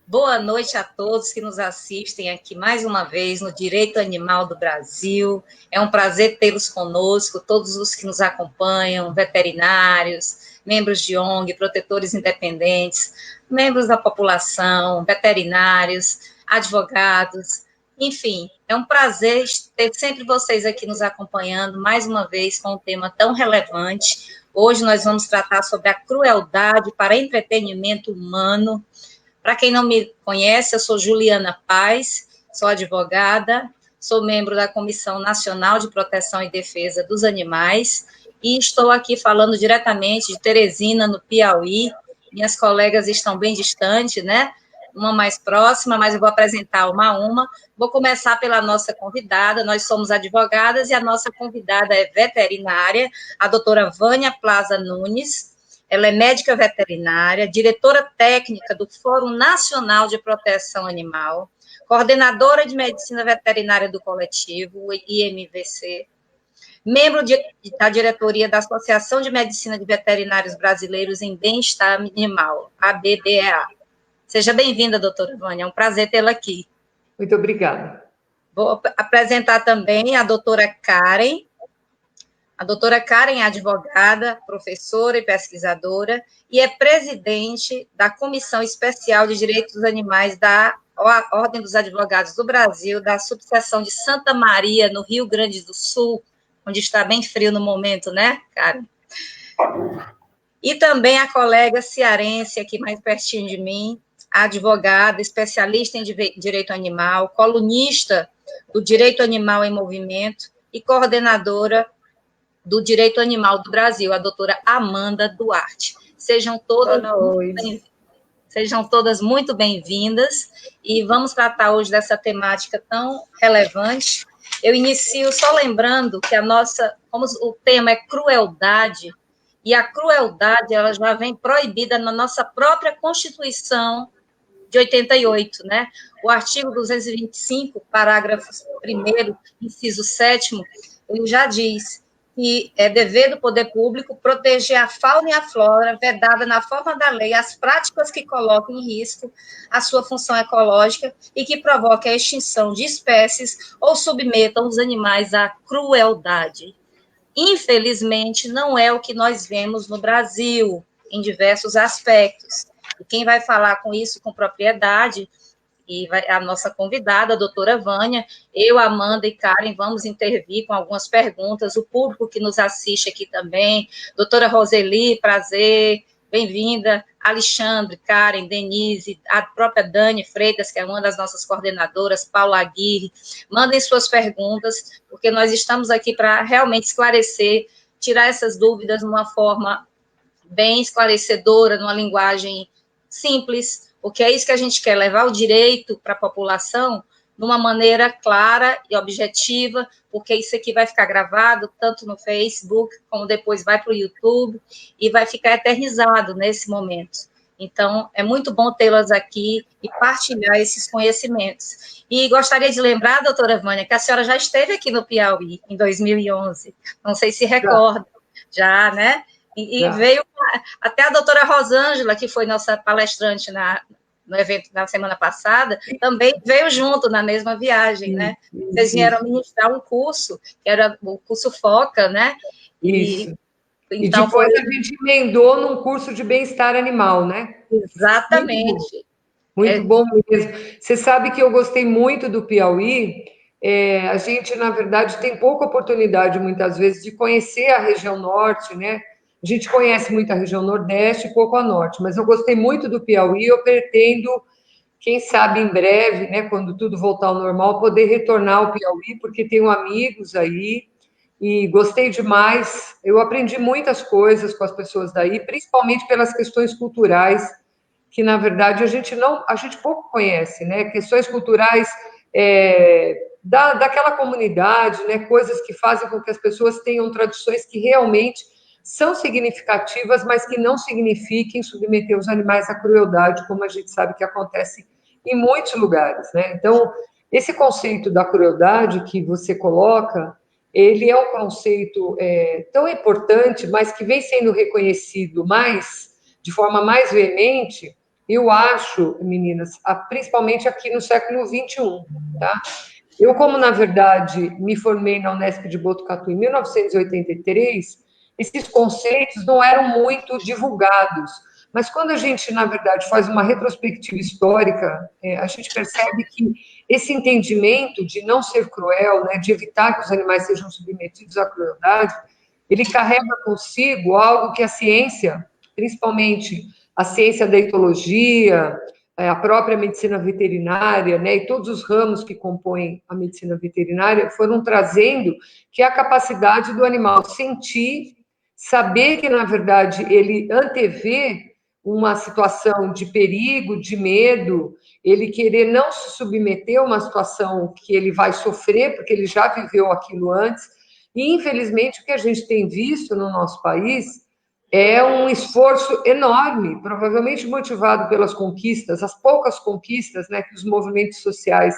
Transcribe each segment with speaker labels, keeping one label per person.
Speaker 1: Boa noite a todos que nos assistem aqui mais uma vez no Direito Animal do Brasil. É um prazer tê-los conosco, todos os que nos acompanham, veterinários, membros de ONG, protetores independentes, membros da população, veterinários, advogados, enfim, é um prazer ter sempre vocês aqui nos acompanhando mais uma vez com um tema tão relevante. Hoje nós vamos tratar sobre a crueldade para entretenimento humano. Para quem não me conhece, eu sou Juliana Paz, sou advogada, sou membro da Comissão Nacional de Proteção e Defesa dos Animais e estou aqui falando diretamente de Teresina, no Piauí. Minhas colegas estão bem distantes, né? Uma mais próxima, mas eu vou apresentar uma a uma. Vou começar pela nossa convidada. Nós somos advogadas e a nossa convidada é veterinária, a doutora Vânia Plaza Nunes. Ela é médica veterinária, diretora técnica do Fórum Nacional de Proteção Animal, coordenadora de medicina veterinária do coletivo, o IMVC, membro da diretoria da Associação de Medicina de Veterinários Brasileiros em Bem-Estar Animal, ABBEA. Seja bem-vinda, doutora Vânia, é um prazer tê-la aqui.
Speaker 2: Muito obrigada.
Speaker 1: Vou apresentar também a doutora Karen. A doutora Karen é advogada, professora e pesquisadora e é presidente da Comissão Especial de Direitos dos Animais da Ordem dos Advogados do Brasil, da subseção de Santa Maria, no Rio Grande do Sul, onde está bem frio no momento, né, Karen? E também a colega cearense, aqui mais pertinho de mim, a advogada, especialista em direito animal, colunista do Direito Animal em Movimento e coordenadora do Direito Animal do Brasil, a doutora Amanda Duarte. Sejam todas muito bem-vindas e vamos tratar hoje dessa temática tão relevante. Eu inicio só lembrando que como o tema é crueldade, e a crueldade ela já vem proibida na nossa própria Constituição de 88, né? O artigo 225, parágrafo 1º, inciso 7º, ele já diz que é dever do poder público proteger a fauna e a flora, vedada na forma da lei as práticas que coloquem em risco a sua função ecológica e que provoquem a extinção de espécies ou submetam os animais à crueldade. Infelizmente, não é o que nós vemos no Brasil, em diversos aspectos. E quem vai falar com isso com propriedade e a nossa convidada, a doutora Vânia, eu, Amanda e Karen vamos intervir com algumas perguntas, o público que nos assiste aqui também, doutora Roseli, prazer, bem-vinda, Alexandre, Karen, Denise, a própria Dani Freitas, que é uma das nossas coordenadoras, Paula Aguirre, mandem suas perguntas, porque nós estamos aqui para realmente esclarecer, tirar essas dúvidas de uma forma bem esclarecedora, numa linguagem simples, porque é isso que a gente quer, levar o direito para a população de uma maneira clara e objetiva, porque isso aqui vai ficar gravado tanto no Facebook, como depois vai para o YouTube, e vai ficar eternizado nesse momento. Então, é muito bom tê-las aqui e partilhar esses conhecimentos. E gostaria de lembrar, doutora Vânia, que a senhora já esteve aqui no Piauí, em 2011, não sei se recorda, já, né? E veio até a doutora Rosângela, que foi nossa palestrante no evento da semana passada, também veio junto na mesma viagem, né? Vocês vieram ministrar um curso, que era o curso FOCA, né?
Speaker 2: Isso. Então, depois a gente emendou num curso de bem-estar animal, né?
Speaker 1: Exatamente.
Speaker 2: Muito bom mesmo. Você sabe que eu gostei muito do Piauí. A gente, na verdade, tem pouca oportunidade, muitas vezes, de conhecer a região norte, né? A gente conhece muito a região nordeste e pouco a norte, mas eu gostei muito do Piauí, eu pretendo, quem sabe em breve, né, quando tudo voltar ao normal, poder retornar ao Piauí, porque tenho amigos aí, e gostei demais. Eu aprendi muitas coisas com as pessoas daí, principalmente pelas questões culturais, que, na verdade, a gente pouco conhece, né, questões culturais daquela comunidade, né, coisas que fazem com que as pessoas tenham tradições que realmente são significativas, mas que não signifiquem submeter os animais à crueldade, como a gente sabe que acontece em muitos lugares, né? Então, esse conceito da crueldade que você coloca, ele é um conceito tão importante, mas que vem sendo reconhecido de forma mais veemente, eu acho, meninas, principalmente aqui no século XXI, tá? Eu, como, na verdade, me formei na Unesp de Botucatu em 1983, esses conceitos não eram muito divulgados. Mas quando a gente, na verdade, faz uma retrospectiva histórica, a gente percebe que esse entendimento de não ser cruel, né, de evitar que os animais sejam submetidos à crueldade, ele carrega consigo algo que a ciência, principalmente a ciência da etologia, a própria medicina veterinária, né, e todos os ramos que compõem a medicina veterinária foram trazendo, que é a capacidade do animal sentir, saber que, na verdade, ele antevê uma situação de perigo, de medo, ele querer não se submeter a uma situação que ele vai sofrer, porque ele já viveu aquilo antes. E, infelizmente, o que a gente tem visto no nosso país é um esforço enorme, provavelmente motivado pelas conquistas, as poucas conquistas, né, que os movimentos sociais,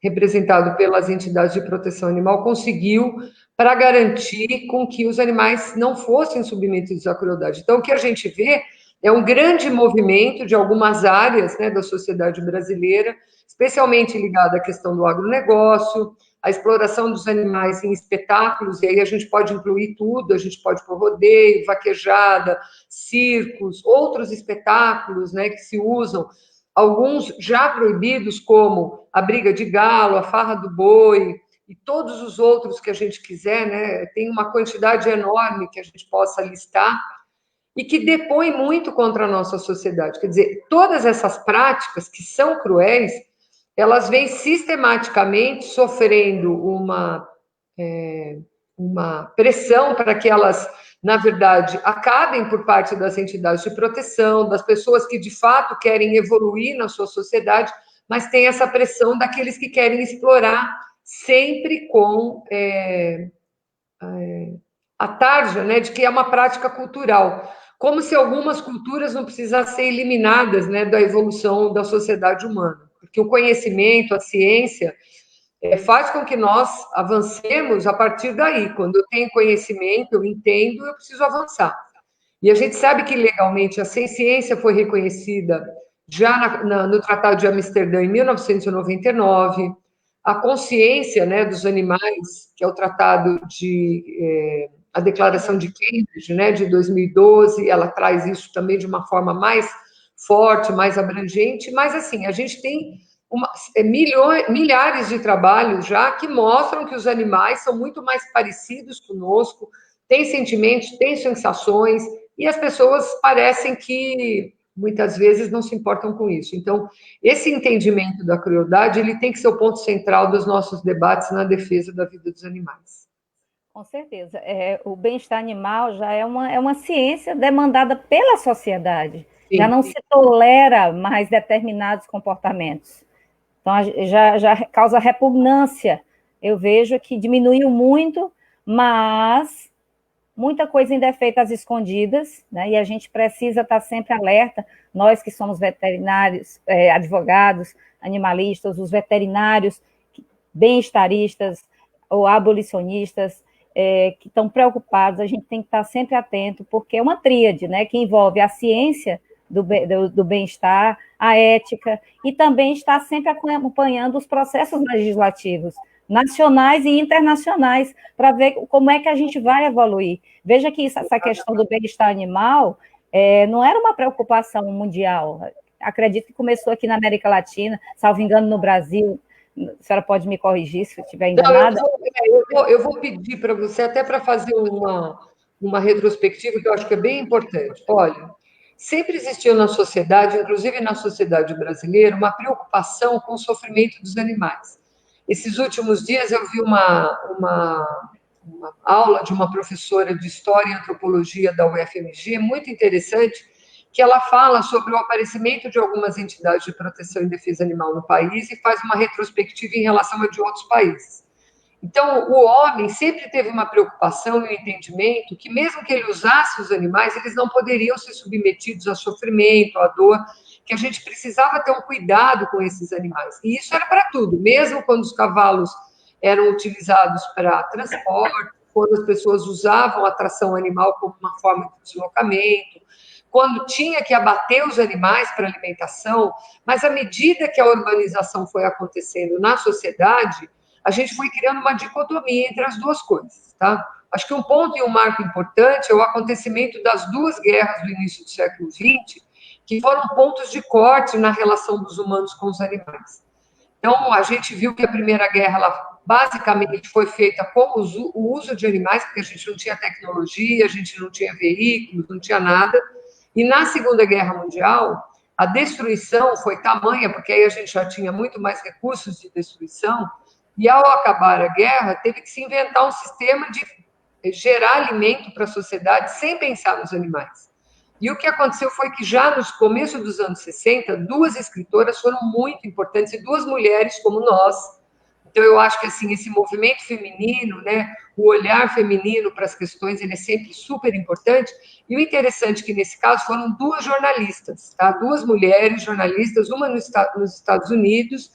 Speaker 2: representados pelas entidades de proteção animal, conseguiu para garantir com que os animais não fossem submetidos à crueldade. Então, o que a gente vê é um grande movimento de algumas áreas, né, da sociedade brasileira, especialmente ligado à questão do agronegócio, a exploração dos animais em espetáculos, e aí a gente pode incluir tudo, a gente pode pôr rodeio, vaquejada, circos, outros espetáculos, né, que se usam, alguns já proibidos, como a briga de galo, a farra do boi, e todos os outros que a gente quiser, né, tem uma quantidade enorme que a gente possa listar, e que depõe muito contra a nossa sociedade. Quer dizer, todas essas práticas que são cruéis, elas vêm sistematicamente sofrendo uma pressão para que elas, na verdade, acabem por parte das entidades de proteção, das pessoas que de fato querem evoluir na sua sociedade, mas tem essa pressão daqueles que querem explorar, sempre com a tarja, né, de que é uma prática cultural, como se algumas culturas não precisassem ser eliminadas, né, da evolução da sociedade humana, porque o conhecimento, a ciência, faz com que nós avancemos a partir daí. Quando eu tenho conhecimento, eu entendo, eu preciso avançar. E a gente sabe que legalmente a ciência foi reconhecida já no Tratado de Amsterdã em 1999, a consciência, né, dos animais, que é o Tratado de a Declaração de Cambridge, né, de 2012, ela traz isso também de uma forma mais forte, mais abrangente, mas assim, a gente tem milhares de trabalhos já que mostram que os animais são muito mais parecidos conosco, têm sentimentos, têm sensações, e as pessoas parecem que muitas vezes não se importam com isso. Então, esse entendimento da crueldade, ele tem que ser o ponto central dos nossos debates na defesa da vida dos animais.
Speaker 3: Com certeza. O bem-estar animal já é uma ciência demandada pela sociedade. Sim. Já não se tolera mais determinados comportamentos. Então, já causa repugnância. Eu vejo que diminuiu muito, mas muita coisa ainda é feita às escondidas, né? E a gente precisa estar sempre alerta, nós que somos veterinários, advogados, animalistas, os veterinários, bem-estaristas ou abolicionistas, que estão preocupados, a gente tem que estar sempre atento, porque é uma tríade, né, que envolve a ciência do bem-estar, a ética, e também está sempre acompanhando os processos legislativos, nacionais e internacionais, para ver como é que a gente vai evoluir. Veja que essa questão do bem-estar animal não era uma preocupação mundial. Acredito que começou aqui na América Latina, salvo engano, no Brasil. A senhora pode me corrigir se eu estiver enganada?
Speaker 2: Eu vou pedir para você, até para fazer uma retrospectiva, que eu acho que é bem importante. Olha, sempre existiu na sociedade, inclusive na sociedade brasileira, uma preocupação com o sofrimento dos animais. Esses últimos dias eu vi uma aula de uma professora de História e Antropologia da UFMG, muito interessante, que ela fala sobre o aparecimento de algumas entidades de proteção e defesa animal no país e faz uma retrospectiva em relação a de outros países. Então, o homem sempre teve uma preocupação e um entendimento que, mesmo que ele usasse os animais, eles não poderiam ser submetidos a sofrimento, a dor, que a gente precisava ter um cuidado com esses animais. E isso era para tudo, mesmo quando os cavalos eram utilizados para transporte, quando as pessoas usavam a tração animal como uma forma de deslocamento, quando tinha que abater os animais para alimentação, mas à medida que a urbanização foi acontecendo na sociedade, a gente foi criando uma dicotomia entre as duas coisas, tá? Acho que um ponto e um marco importante é o acontecimento das duas guerras do início do século XX, que foram pontos de corte na relação dos humanos com os animais. Então, a gente viu que a Primeira Guerra, ela basicamente foi feita com o uso de animais, porque a gente não tinha tecnologia, a gente não tinha veículos, não tinha nada. E na Segunda Guerra Mundial, a destruição foi tamanha, porque aí a gente já tinha muito mais recursos de destruição, e ao acabar a guerra, teve que se inventar um sistema de gerar alimento para a sociedade sem pensar nos animais. E o que aconteceu foi que já no começo dos anos 60, duas escritoras foram muito importantes, e duas mulheres como nós. Então, eu acho que assim, esse movimento feminino, né, o olhar feminino para as questões, ele é sempre super importante. E o interessante é que, nesse caso, foram duas jornalistas, tá? Duas mulheres jornalistas, uma nos Estados Unidos,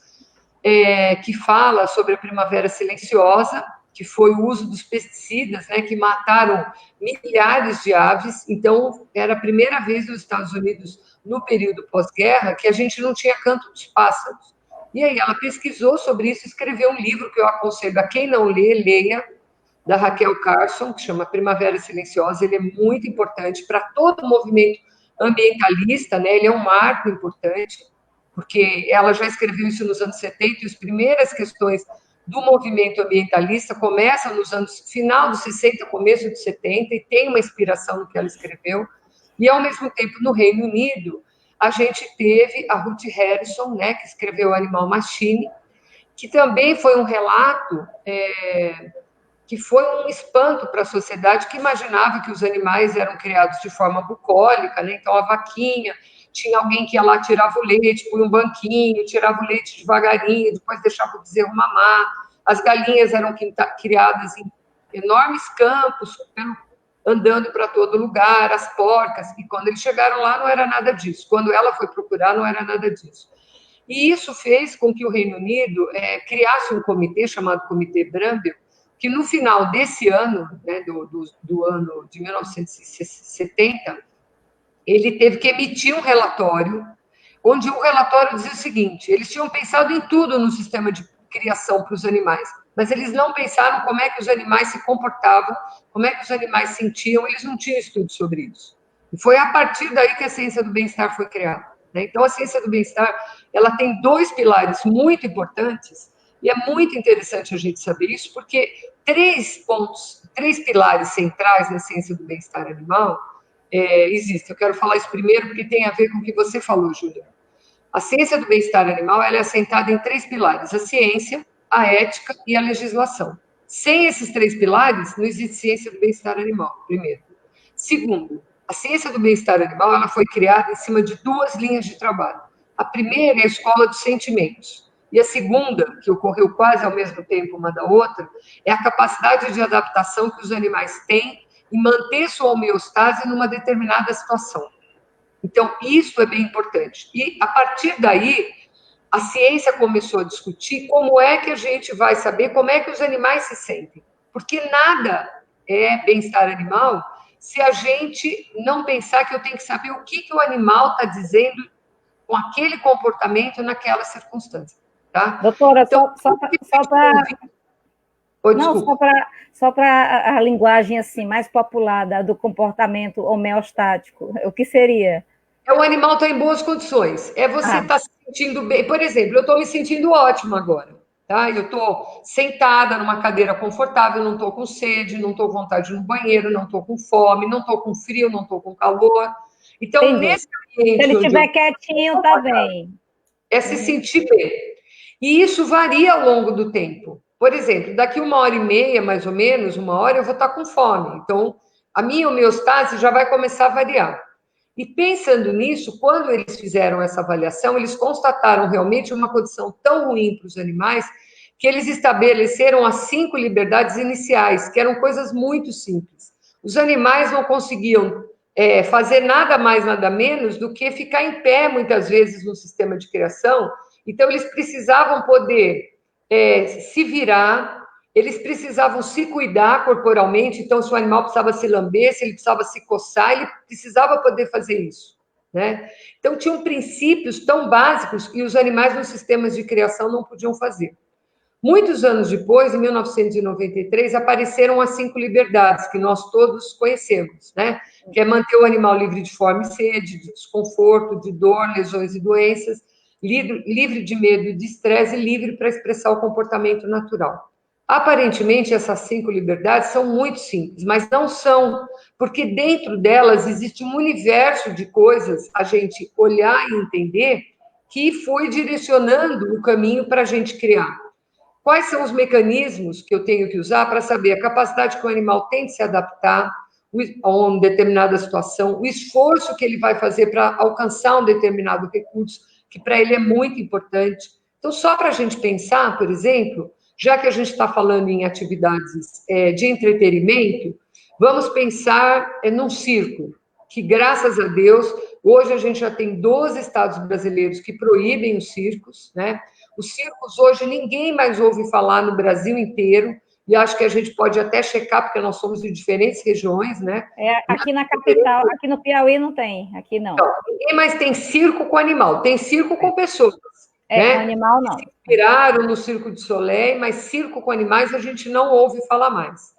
Speaker 2: que fala sobre a Primavera Silenciosa, que foi o uso dos pesticidas, né, que mataram milhares de aves. Então, era a primeira vez nos Estados Unidos, no período pós-guerra, que a gente não tinha canto dos pássaros. E aí ela pesquisou sobre isso, escreveu um livro que eu aconselho a quem não lê, leia, da Raquel Carson, que chama Primavera Silenciosa. Ele é muito importante para todo o movimento ambientalista, né? Ele é um marco importante, porque ela já escreveu isso nos anos 70, e as primeiras questões do movimento ambientalista começam nos anos final dos 60, começo dos 70, e tem uma inspiração no que ela escreveu. E, ao mesmo tempo, no Reino Unido, a gente teve a Ruth Harrison, né, que escreveu Animal Machine, que também foi um relato que foi um espanto para a sociedade, que imaginava que os animais eram criados de forma bucólica, né? Então a vaquinha, tinha alguém que ia lá, tirava o leite, punha um banquinho, tirava o leite devagarinho, depois deixava o bezerro mamar. As galinhas eram criadas em enormes campos, andando para todo lugar, as porcas, e quando eles chegaram lá não era nada disso. Quando ela foi procurar, não era nada disso. E isso fez com que o Reino Unido criasse um comitê chamado Comitê Bramble, que no final desse ano, né, do ano de 1970, ele teve que emitir um relatório, onde o relatório dizia o seguinte: eles tinham pensado em tudo no sistema de criação para os animais, mas eles não pensaram como é que os animais se comportavam, como é que os animais sentiam, eles não tinham estudo sobre isso. E foi a partir daí que a ciência do bem-estar foi criada, né? Então, a ciência do bem-estar, ela tem dois pilares muito importantes, e é muito interessante a gente saber isso, porque três pilares centrais na ciência do bem-estar animal existem. Eu quero falar isso primeiro porque tem a ver com o que você falou, Júlia. A ciência do bem-estar animal, ela é assentada em três pilares: a ciência, a ética e a legislação. Sem esses três pilares, não existe ciência do bem-estar animal, primeiro. Segundo, a ciência do bem-estar animal, ela foi criada em cima de duas linhas de trabalho. A primeira é a escola dos sentimentos. E a segunda, que ocorreu quase ao mesmo tempo uma da outra, é a capacidade de adaptação que os animais têm em manter sua homeostase numa determinada situação. Então, isso é bem importante. E, a partir daí, a ciência começou a discutir como é que a gente vai saber como é que os animais se sentem. Porque nada é bem-estar animal se a gente não pensar que eu tenho que saber o que o animal está dizendo com aquele comportamento naquela circunstância. Tá?
Speaker 3: Doutora, então, só para a linguagem assim mais popular do comportamento homeostático, o que seria?
Speaker 2: O animal está em boas condições. Você está se sentindo bem. Por exemplo, eu estou me sentindo ótimo agora. Tá? Eu estou sentada numa cadeira confortável, não estou com sede, não estou com vontade de ir no banheiro, não estou com fome, não estou com frio, não estou com calor. Então,
Speaker 3: entendi.
Speaker 2: Nesse ambiente.
Speaker 3: Se ele estiver quietinho, está bem.
Speaker 2: É se sentir bem. E isso varia ao longo do tempo. Por exemplo, daqui 1h30, mais ou menos, 1 hora, eu vou estar com fome. Então, a minha homeostase já vai começar a variar. E pensando nisso, quando eles fizeram essa avaliação, eles constataram realmente uma condição tão ruim para os animais que eles estabeleceram as 5 liberdades iniciais, que eram coisas muito simples. Os animais não conseguiam fazer nada mais, nada menos do que ficar em pé, muitas vezes, no sistema de criação. Então, eles precisavam poder se virar, eles precisavam se cuidar corporalmente, então se o animal precisava se lamber, se ele precisava se coçar, ele precisava poder fazer isso, né? Então tinham princípios tão básicos que os animais nos sistemas de criação não podiam fazer. Muitos anos depois, em 1993, apareceram as 5 liberdades, que nós todos conhecemos, né? Que é manter o animal livre de fome e sede, de desconforto, de dor, lesões e doenças, livre de medo e de estresse e livre para expressar o comportamento natural. Aparentemente, essas 5 liberdades são muito simples, mas não são, porque dentro delas existe um universo de coisas a gente olhar e entender que foi direcionando o caminho para a gente criar. Quais são os mecanismos que eu tenho que usar para saber a capacidade que o animal tem de se adaptar a uma determinada situação, o esforço que ele vai fazer para alcançar um determinado recurso, que para ele é muito importante. Então, só para a gente pensar, por exemplo, já que a gente está falando em atividades de entretenimento, vamos pensar num circo, que graças a Deus, hoje a gente já tem 12 estados brasileiros que proíbem os circos, né? Os circos hoje ninguém mais ouve falar no Brasil inteiro, e acho que a gente pode até checar, porque nós somos de diferentes regiões, né?
Speaker 3: Aqui na capital, aqui no Piauí não tem, aqui não.
Speaker 2: Então, ninguém mais tem circo com animal, tem circo com pessoas. Né?
Speaker 3: Com animal não.
Speaker 2: Se inspiraram no Circo de Soleil, mas circo com animais a gente não ouve falar mais.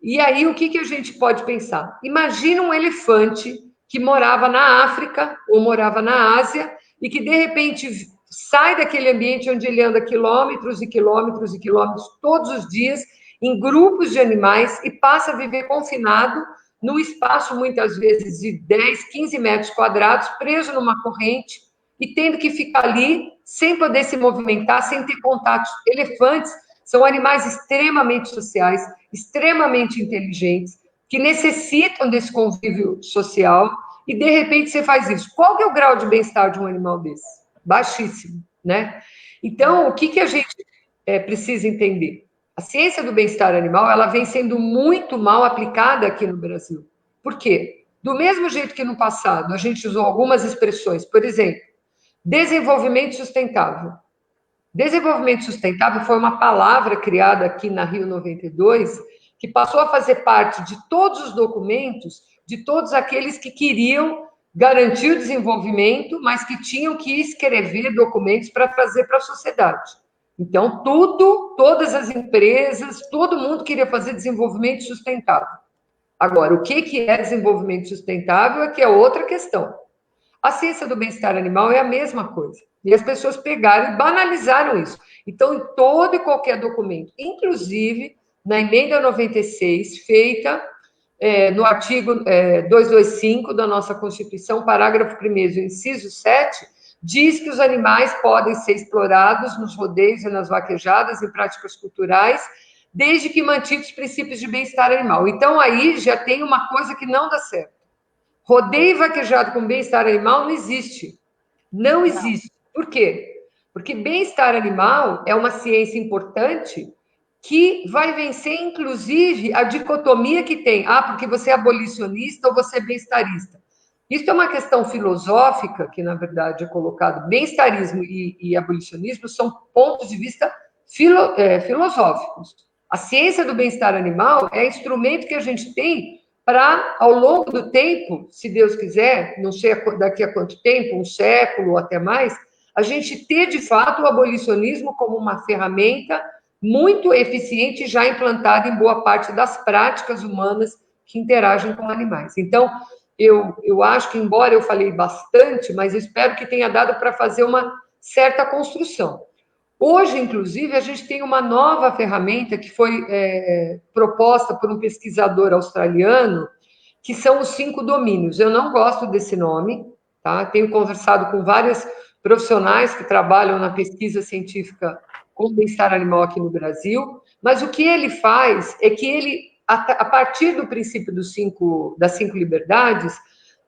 Speaker 2: E aí, o que a gente pode pensar? Imagina um elefante que morava na África ou morava na Ásia e que, de repente, sai daquele ambiente onde ele anda quilômetros e quilômetros e quilômetros todos os dias, em grupos de animais, e passa a viver confinado num espaço, muitas vezes, de 10, 15 metros quadrados, preso numa corrente e tendo que ficar ali sem poder se movimentar, sem ter contatos. Elefantes são animais extremamente sociais, extremamente inteligentes, que necessitam desse convívio social, e, de repente, você faz isso. Qual que é o grau de bem-estar de um animal desse? Baixíssimo, né? Então, o que a gente precisa entender? A ciência do bem-estar animal, ela vem sendo muito mal aplicada aqui no Brasil. Por quê? Do mesmo jeito que no passado a gente usou algumas expressões, por exemplo, desenvolvimento sustentável. Desenvolvimento sustentável foi uma palavra criada aqui na Rio 92, que passou a fazer parte de todos os documentos, de todos aqueles que queriam garantir o desenvolvimento, mas que tinham que escrever documentos para trazer para a sociedade. Então, todas as empresas, todo mundo queria fazer desenvolvimento sustentável. Agora, o que é desenvolvimento sustentável é que é outra questão. A ciência do bem-estar animal é a mesma coisa. E as pessoas pegaram e banalizaram isso. Então, em todo e qualquer documento, inclusive na emenda 96, feita no artigo 225 da nossa Constituição, parágrafo 1º, inciso 7, diz que os animais podem ser explorados nos rodeios e nas vaquejadas, em práticas culturais, desde que mantidos os princípios de bem-estar animal. Então, aí já tem uma coisa que não dá certo. Rodeio vaquejado com bem-estar animal não existe. Não existe. Por quê? Porque bem-estar animal é uma ciência importante que vai vencer, inclusive, a dicotomia que tem. Porque você é abolicionista ou você é bem-estarista. Isso é uma questão filosófica, que, na verdade, é colocado. Bem-estarismo e abolicionismo são pontos de vista filosóficos. A ciência do bem-estar animal é instrumento que a gente tem para, ao longo do tempo, se Deus quiser, não sei daqui a quanto tempo, 1 século ou até mais, a gente ter, de fato, o abolicionismo como uma ferramenta muito eficiente, já implantada em boa parte das práticas humanas que interagem com animais. Então, eu acho que, embora eu falei bastante, mas espero que tenha dado para fazer uma certa construção. Hoje, inclusive, a gente tem uma nova ferramenta que foi proposta por um pesquisador australiano, que são os 5 domínios. Eu não gosto desse nome, tá? Tenho conversado com vários profissionais que trabalham na pesquisa científica com bem-estar animal aqui no Brasil, mas o que ele faz é que ele, a partir do princípio das 5 liberdades,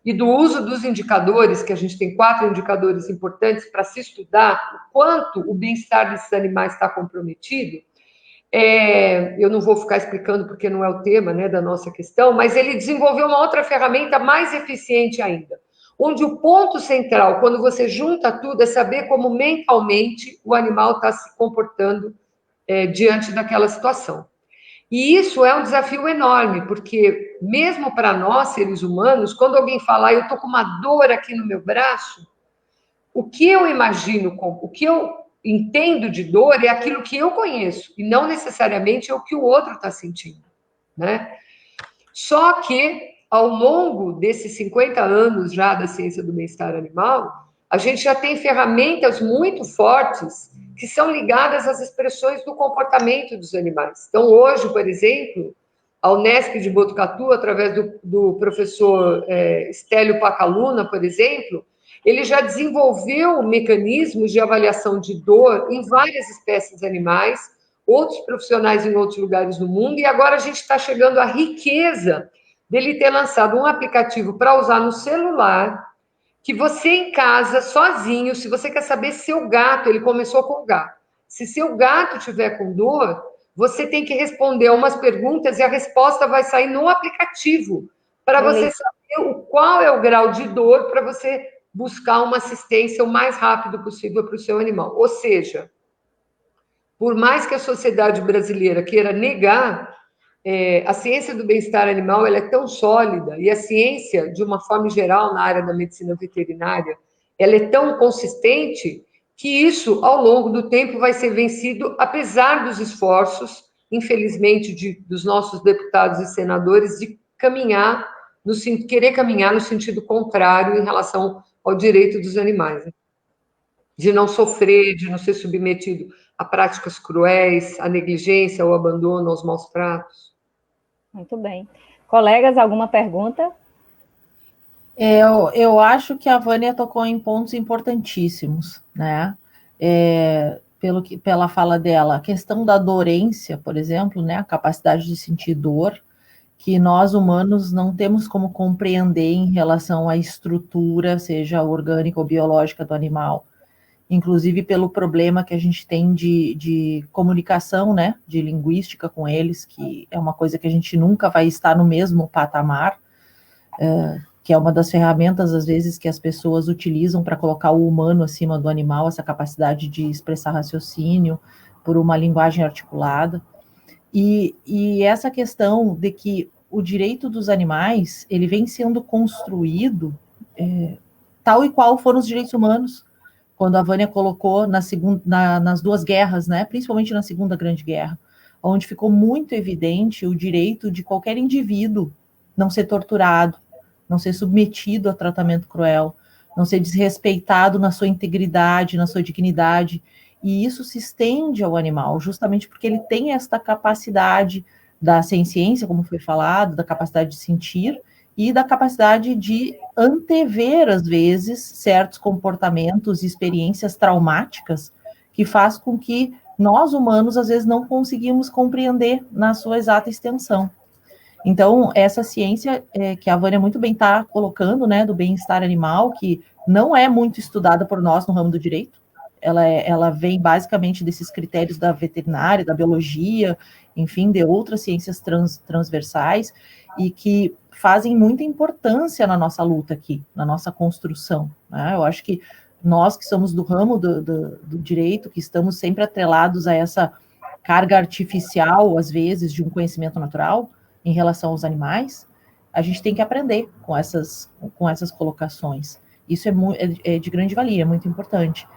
Speaker 2: e do uso dos indicadores, que a gente tem 4 indicadores importantes para se estudar o quanto o bem-estar desses animais está comprometido, eu não vou ficar explicando porque não é o tema, né, da nossa questão, mas ele desenvolveu uma outra ferramenta mais eficiente ainda, onde o ponto central, quando você junta tudo, é saber como mentalmente o animal está se comportando diante daquela situação. E isso é um desafio enorme, porque mesmo para nós, seres humanos, quando alguém fala, eu estou com uma dor aqui no meu braço, o que eu imagino, o que eu entendo de dor é aquilo que eu conheço, e não necessariamente é o que o outro está sentindo, né? Só que, ao longo desses 50 anos já da ciência do bem-estar animal, a gente já tem ferramentas muito fortes que são ligadas às expressões do comportamento dos animais. Então, hoje, por exemplo, a Unesp de Botucatu, através do professor Stélio Pacaluna, por exemplo, ele já desenvolveu mecanismos de avaliação de dor em várias espécies animais, outros profissionais em outros lugares do mundo, e agora a gente está chegando à riqueza dele ter lançado um aplicativo para usar no celular, que você em casa, sozinho, se você quer saber se seu gato, ele começou com o gato, se seu gato tiver com dor, você tem que responder umas perguntas e a resposta vai sair no aplicativo, para você saber qual é o grau de dor, para você buscar uma assistência o mais rápido possível para o seu animal. Ou seja, por mais que a sociedade brasileira queira negar, a ciência do bem-estar animal ela é tão sólida, e a ciência, de uma forma geral, na área da medicina veterinária, ela é tão consistente, que isso, ao longo do tempo, vai ser vencido, apesar dos esforços, infelizmente, dos nossos deputados e senadores, de querer caminhar no sentido contrário em relação ao direito dos animais, né? De não sofrer, de não ser submetido a práticas cruéis, a negligência, ao abandono, aos maus tratos.
Speaker 3: Muito bem. Colegas, alguma pergunta?
Speaker 4: Eu acho que a Vânia tocou em pontos importantíssimos, né? Pela fala dela, a questão da dorência, por exemplo, né? A capacidade de sentir dor, que nós humanos não temos como compreender em relação à estrutura, seja orgânica ou biológica do animal, inclusive pelo problema que a gente tem de comunicação, né, de linguística com eles, que é uma coisa que a gente nunca vai estar no mesmo patamar, que é uma das ferramentas, às vezes, que as pessoas utilizam para colocar o humano acima do animal, essa capacidade de expressar raciocínio por uma linguagem articulada. E essa questão de que o direito dos animais, ele vem sendo construído tal e qual foram os direitos humanos, quando a Vânia colocou nas duas guerras, né, principalmente na Segunda Grande Guerra, onde ficou muito evidente o direito de qualquer indivíduo não ser torturado, não ser submetido a tratamento cruel, não ser desrespeitado na sua integridade, na sua dignidade, e isso se estende ao animal, justamente porque ele tem esta capacidade da senciência, como foi falado, da capacidade de sentir, e da capacidade de antever, às vezes, certos comportamentos e experiências traumáticas que faz com que nós, humanos, às vezes não conseguimos compreender na sua exata extensão. Então, essa ciência que a Vânia muito bem está colocando, né, do bem-estar animal, que não é muito estudada por nós no ramo do direito, ela vem basicamente desses critérios da veterinária, da biologia, enfim, de outras ciências transversais, e que fazem muita importância na nossa luta aqui, na nossa construção, né? Eu acho que nós que somos do ramo do direito, que estamos sempre atrelados a essa carga artificial, às vezes, de um conhecimento natural em relação aos animais, a gente tem que aprender com essas colocações. Isso é de grande valia, é muito importante.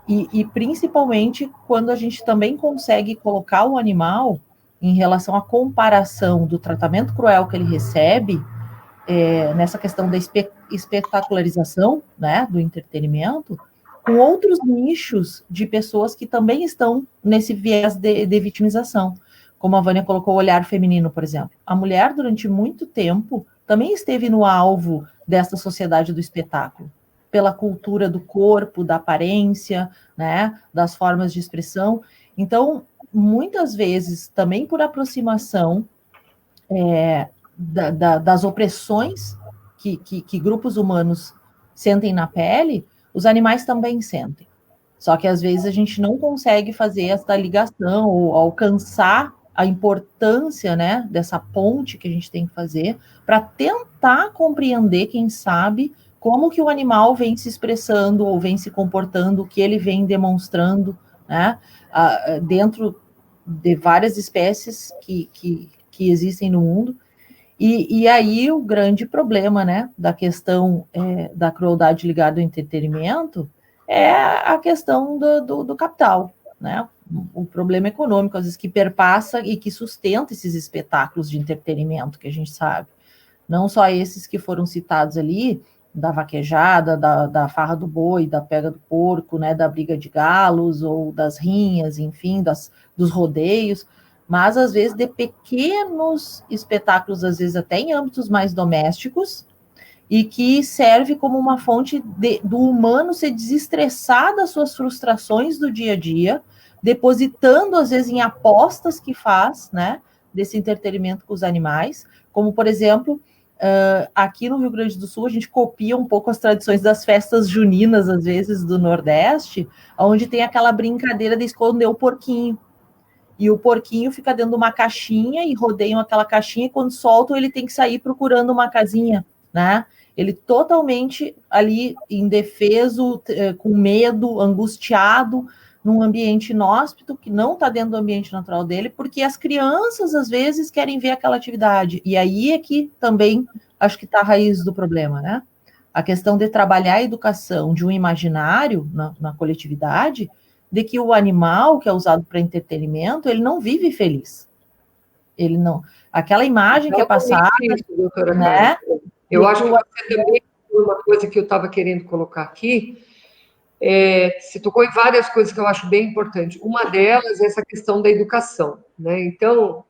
Speaker 4: E principalmente quando a gente também consegue colocar o animal em relação à comparação do tratamento cruel que ele recebe, nessa questão da espetacularização, né, do entretenimento, com outros nichos de pessoas que também estão nesse viés de vitimização. Como a Vânia colocou, o olhar feminino, por exemplo. A mulher, durante muito tempo, também esteve no alvo dessa sociedade do espetáculo, pela cultura do corpo, da aparência, né, das formas de expressão. Então, muitas vezes, também por aproximação das opressões que grupos humanos sentem na pele, os animais também sentem. Só que, às vezes, a gente não consegue fazer essa ligação ou alcançar a importância, né, dessa ponte que a gente tem que fazer para tentar compreender, quem sabe, como que o animal vem se expressando ou vem se comportando, o que ele vem demonstrando, né, dentro de várias espécies que existem no mundo. E aí o grande problema, né, da questão da crueldade ligada ao entretenimento é a questão do capital, né? O problema econômico, às vezes, que perpassa e que sustenta esses espetáculos de entretenimento que a gente sabe. Não só esses que foram citados ali, da vaquejada, da farra do boi, da pega do porco, né, da briga de galos, ou das rinhas, enfim, dos rodeios, mas às vezes de pequenos espetáculos, às vezes até em âmbitos mais domésticos, e que serve como uma fonte do humano se desestressar das suas frustrações do dia a dia, depositando, às vezes, em apostas que faz, né, desse entretenimento com os animais, como, por exemplo, aqui no Rio Grande do Sul, a gente copia um pouco as tradições das festas juninas, às vezes, do Nordeste, onde tem aquela brincadeira de esconder o porquinho. E o porquinho fica dentro de uma caixinha e rodeiam aquela caixinha, e quando soltam, ele tem que sair procurando uma casinha, né? Ele totalmente ali indefeso, com medo, angustiado, num ambiente inóspito, que não está dentro do ambiente natural dele, porque as crianças, às vezes, querem ver aquela atividade. E aí é que também acho que está a raiz do problema, né? A questão de trabalhar a educação de um imaginário na coletividade, de que o animal que é usado para entretenimento, ele não vive feliz. Ele não... Aquela imagem que é passada...
Speaker 2: Isso, doutora
Speaker 4: né?
Speaker 2: Eu acho que você também... Uma coisa que eu estava querendo colocar aqui... você tocou em várias coisas que eu acho bem importante. Uma delas é essa questão da educação, né? Então,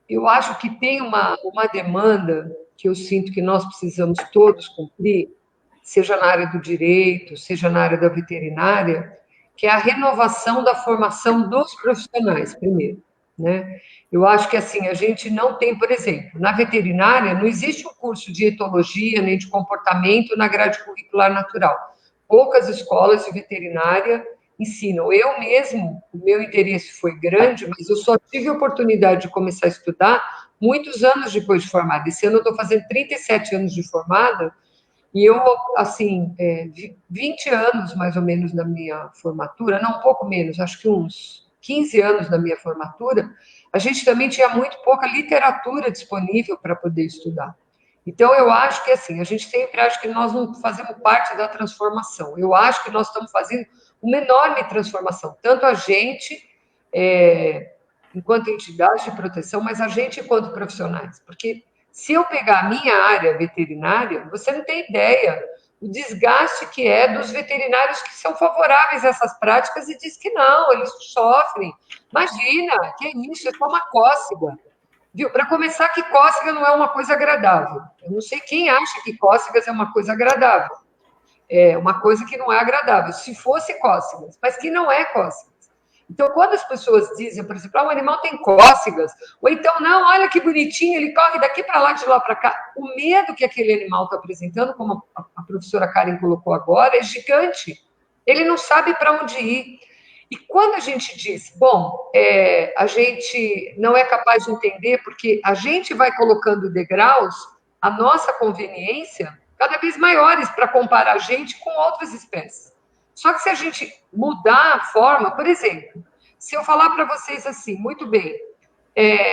Speaker 2: eu acho que tem uma demanda que eu sinto que nós precisamos todos cumprir, seja na área do direito, seja na área da veterinária, que é a renovação da formação dos profissionais, primeiro, né? Eu acho que, assim, a gente não tem, por exemplo, na veterinária, não existe um curso de etologia nem de comportamento na grade curricular natural. Poucas escolas de veterinária ensinam. Eu mesmo, o meu interesse foi grande, mas eu só tive a oportunidade de começar a estudar muitos anos depois de formada. Esse ano eu estou fazendo 37 anos de formada, e eu, assim, 20 anos, mais ou menos, na minha formatura, não, um pouco menos, acho que uns 15 anos na minha formatura, a gente também tinha muito pouca literatura disponível para poder estudar. Então, eu acho que, assim, a gente sempre acha que nós não fazemos parte da transformação. Eu acho que nós estamos fazendo uma enorme transformação, tanto a gente, enquanto entidade de proteção, mas a gente enquanto profissionais, porque... Se eu pegar a minha área veterinária, você não tem ideia o desgaste que é dos veterinários que são favoráveis a essas práticas e diz que não, eles sofrem. Imagina, que é isso, é só uma cócega. Viu? Para começar, que cócega não é uma coisa agradável. Eu não sei quem acha que cócegas é uma coisa agradável. É uma coisa que não é agradável. Se fosse cócegas, mas que não é cócega. Então, quando as pessoas dizem, por exemplo, o animal tem cócegas, ou então, não, olha que bonitinho, ele corre daqui para lá, de lá para cá. O medo que aquele animal está apresentando, como a professora Karen colocou agora, é gigante. Ele não sabe para onde ir. E quando a gente diz, bom, a gente não é capaz de entender, porque a gente vai colocando degraus, a nossa conveniência, cada vez maiores para comparar a gente com outras espécies. Só que se a gente mudar a forma, por exemplo, se eu falar para vocês assim, muito bem,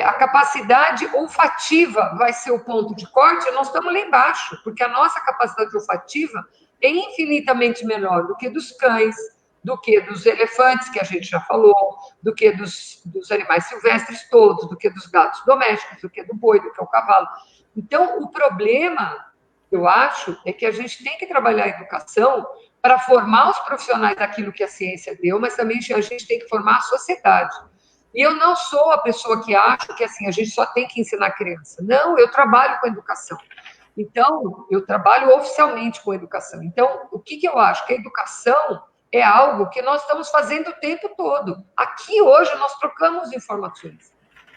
Speaker 2: a capacidade olfativa vai ser o ponto de corte, nós estamos lá embaixo, porque a nossa capacidade olfativa é infinitamente menor do que dos cães, do que dos elefantes, que a gente já falou, do que dos animais silvestres todos, do que dos gatos domésticos, do que do boi, do que o cavalo. Então, o problema, eu acho, é que a gente tem que trabalhar a educação para formar os profissionais daquilo que a ciência deu, mas também a gente tem que formar a sociedade. E eu não sou a pessoa que acha que assim, a gente só tem que ensinar a criança. Não, eu trabalho com educação. Então, eu trabalho oficialmente com educação. Então, o que eu acho? Que a educação é algo que nós estamos fazendo o tempo todo. Aqui, hoje, nós trocamos informações.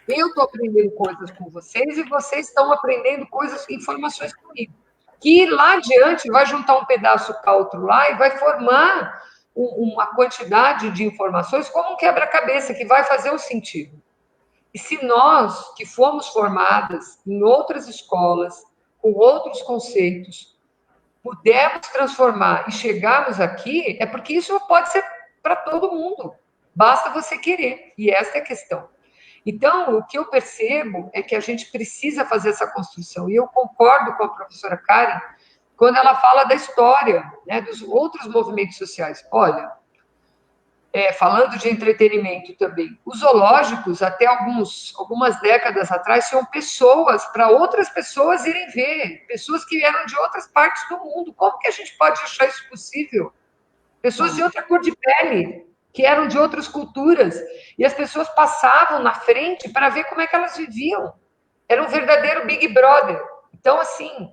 Speaker 2: Eu estou aprendendo coisas com vocês e vocês estão aprendendo informações comigo. Que lá adiante vai juntar um pedaço com o outro lá e vai formar uma quantidade de informações como um quebra-cabeça que vai fazer um sentido. E se nós, que fomos formadas em outras escolas, com outros conceitos, pudermos transformar e chegarmos aqui, é porque isso pode ser para todo mundo. basta você querer, e essa é a questão. Então, o que eu percebo é que a gente precisa fazer essa construção, e eu concordo com a professora Karen quando ela fala da história, né, dos outros movimentos sociais. Olha, falando de entretenimento também, os zoológicos, até algumas décadas atrás, tinham pessoas para outras pessoas irem ver, pessoas que eram de outras partes do mundo. Como que a gente pode achar isso possível? Pessoas de outra cor de pele, que eram de outras culturas, e as pessoas passavam na frente para ver como é que elas viviam. Era um verdadeiro Big Brother. Então, assim,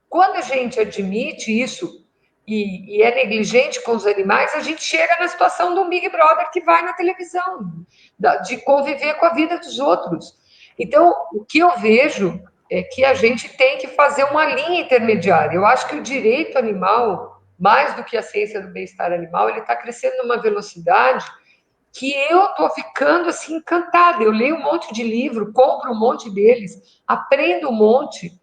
Speaker 2: quando a gente admite isso e é negligente com os animais, a gente chega na situação do Big Brother que vai na televisão, de conviver com a vida dos outros. Então, o que eu vejo é que a gente tem que fazer uma linha intermediária. Eu acho que o direito animal, mais do que a ciência do bem-estar animal, ele está crescendo numa velocidade que eu estou ficando assim encantada. Eu leio um monte de livro, compro um monte deles, aprendo um monte,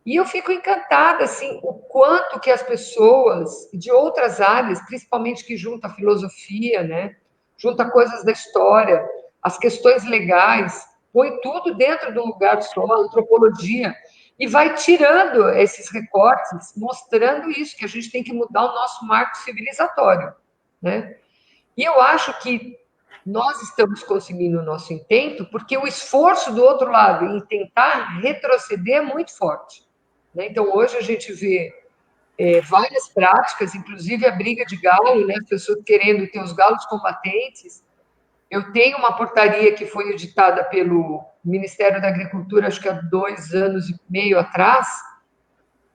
Speaker 2: e eu fico encantada, assim, o quanto que as pessoas de outras áreas, principalmente que junta filosofia, né, junta coisas da história, as questões legais, põe tudo dentro de um lugar só, a antropologia, e vai tirando esses recortes, mostrando isso, que a gente tem que mudar o nosso marco civilizatório, né? E eu acho que nós estamos conseguindo o nosso intento porque o esforço do outro lado em tentar retroceder é muito forte. Então, hoje a gente vê várias práticas, inclusive a briga de galo, né? As pessoas querendo ter os galos combatentes. Eu tenho uma portaria que foi editada pelo Ministério da Agricultura, acho que há 2 anos e meio atrás.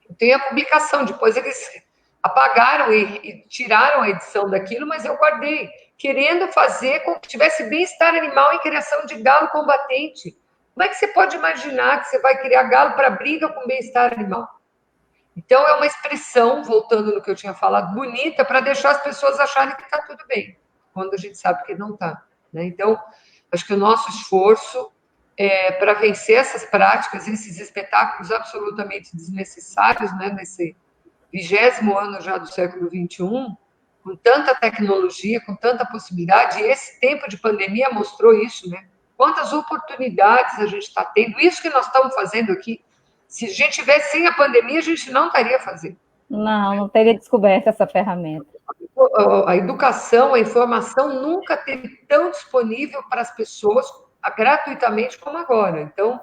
Speaker 2: Eu tenho a publicação, depois eles apagaram e tiraram a edição daquilo, mas eu guardei, querendo fazer com que tivesse bem-estar animal em criação de galo combatente. Como é que você pode imaginar que você vai criar galo para briga com bem-estar animal? Então, é uma expressão, voltando no que eu tinha falado, bonita, para deixar as pessoas acharem que está tudo bem, quando a gente sabe que não está. Né? Então, acho que o nosso esforço para vencer essas práticas, esses espetáculos absolutamente desnecessários, né, nesse 20º ano já do século XXI, com tanta tecnologia, com tanta possibilidade, e esse tempo de pandemia mostrou isso, né? Quantas oportunidades a gente está tendo, isso que nós estamos fazendo aqui. Se a gente tivesse sem a pandemia, a gente não estaria fazendo.
Speaker 3: Não teria descoberto essa ferramenta.
Speaker 2: A educação, a informação nunca teve tão disponível para as pessoas gratuitamente como agora. Então,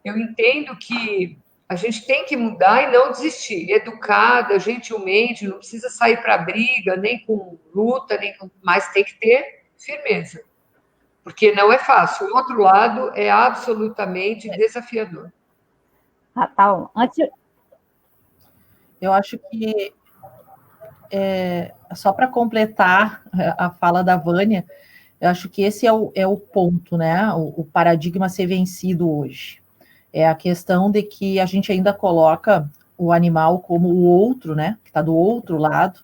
Speaker 2: eu entendo que a gente tem que mudar e não desistir. Educada, gentilmente, não precisa sair para briga, nem com luta, mas tem que ter firmeza. Porque não é fácil. O outro lado é absolutamente desafiador.
Speaker 3: Tá.
Speaker 4: Eu acho que, só para completar a fala da Vânia, eu acho que esse é o ponto, né? O paradigma a ser vencido hoje. É a questão de que a gente ainda coloca o animal como o outro, né? Que está do outro lado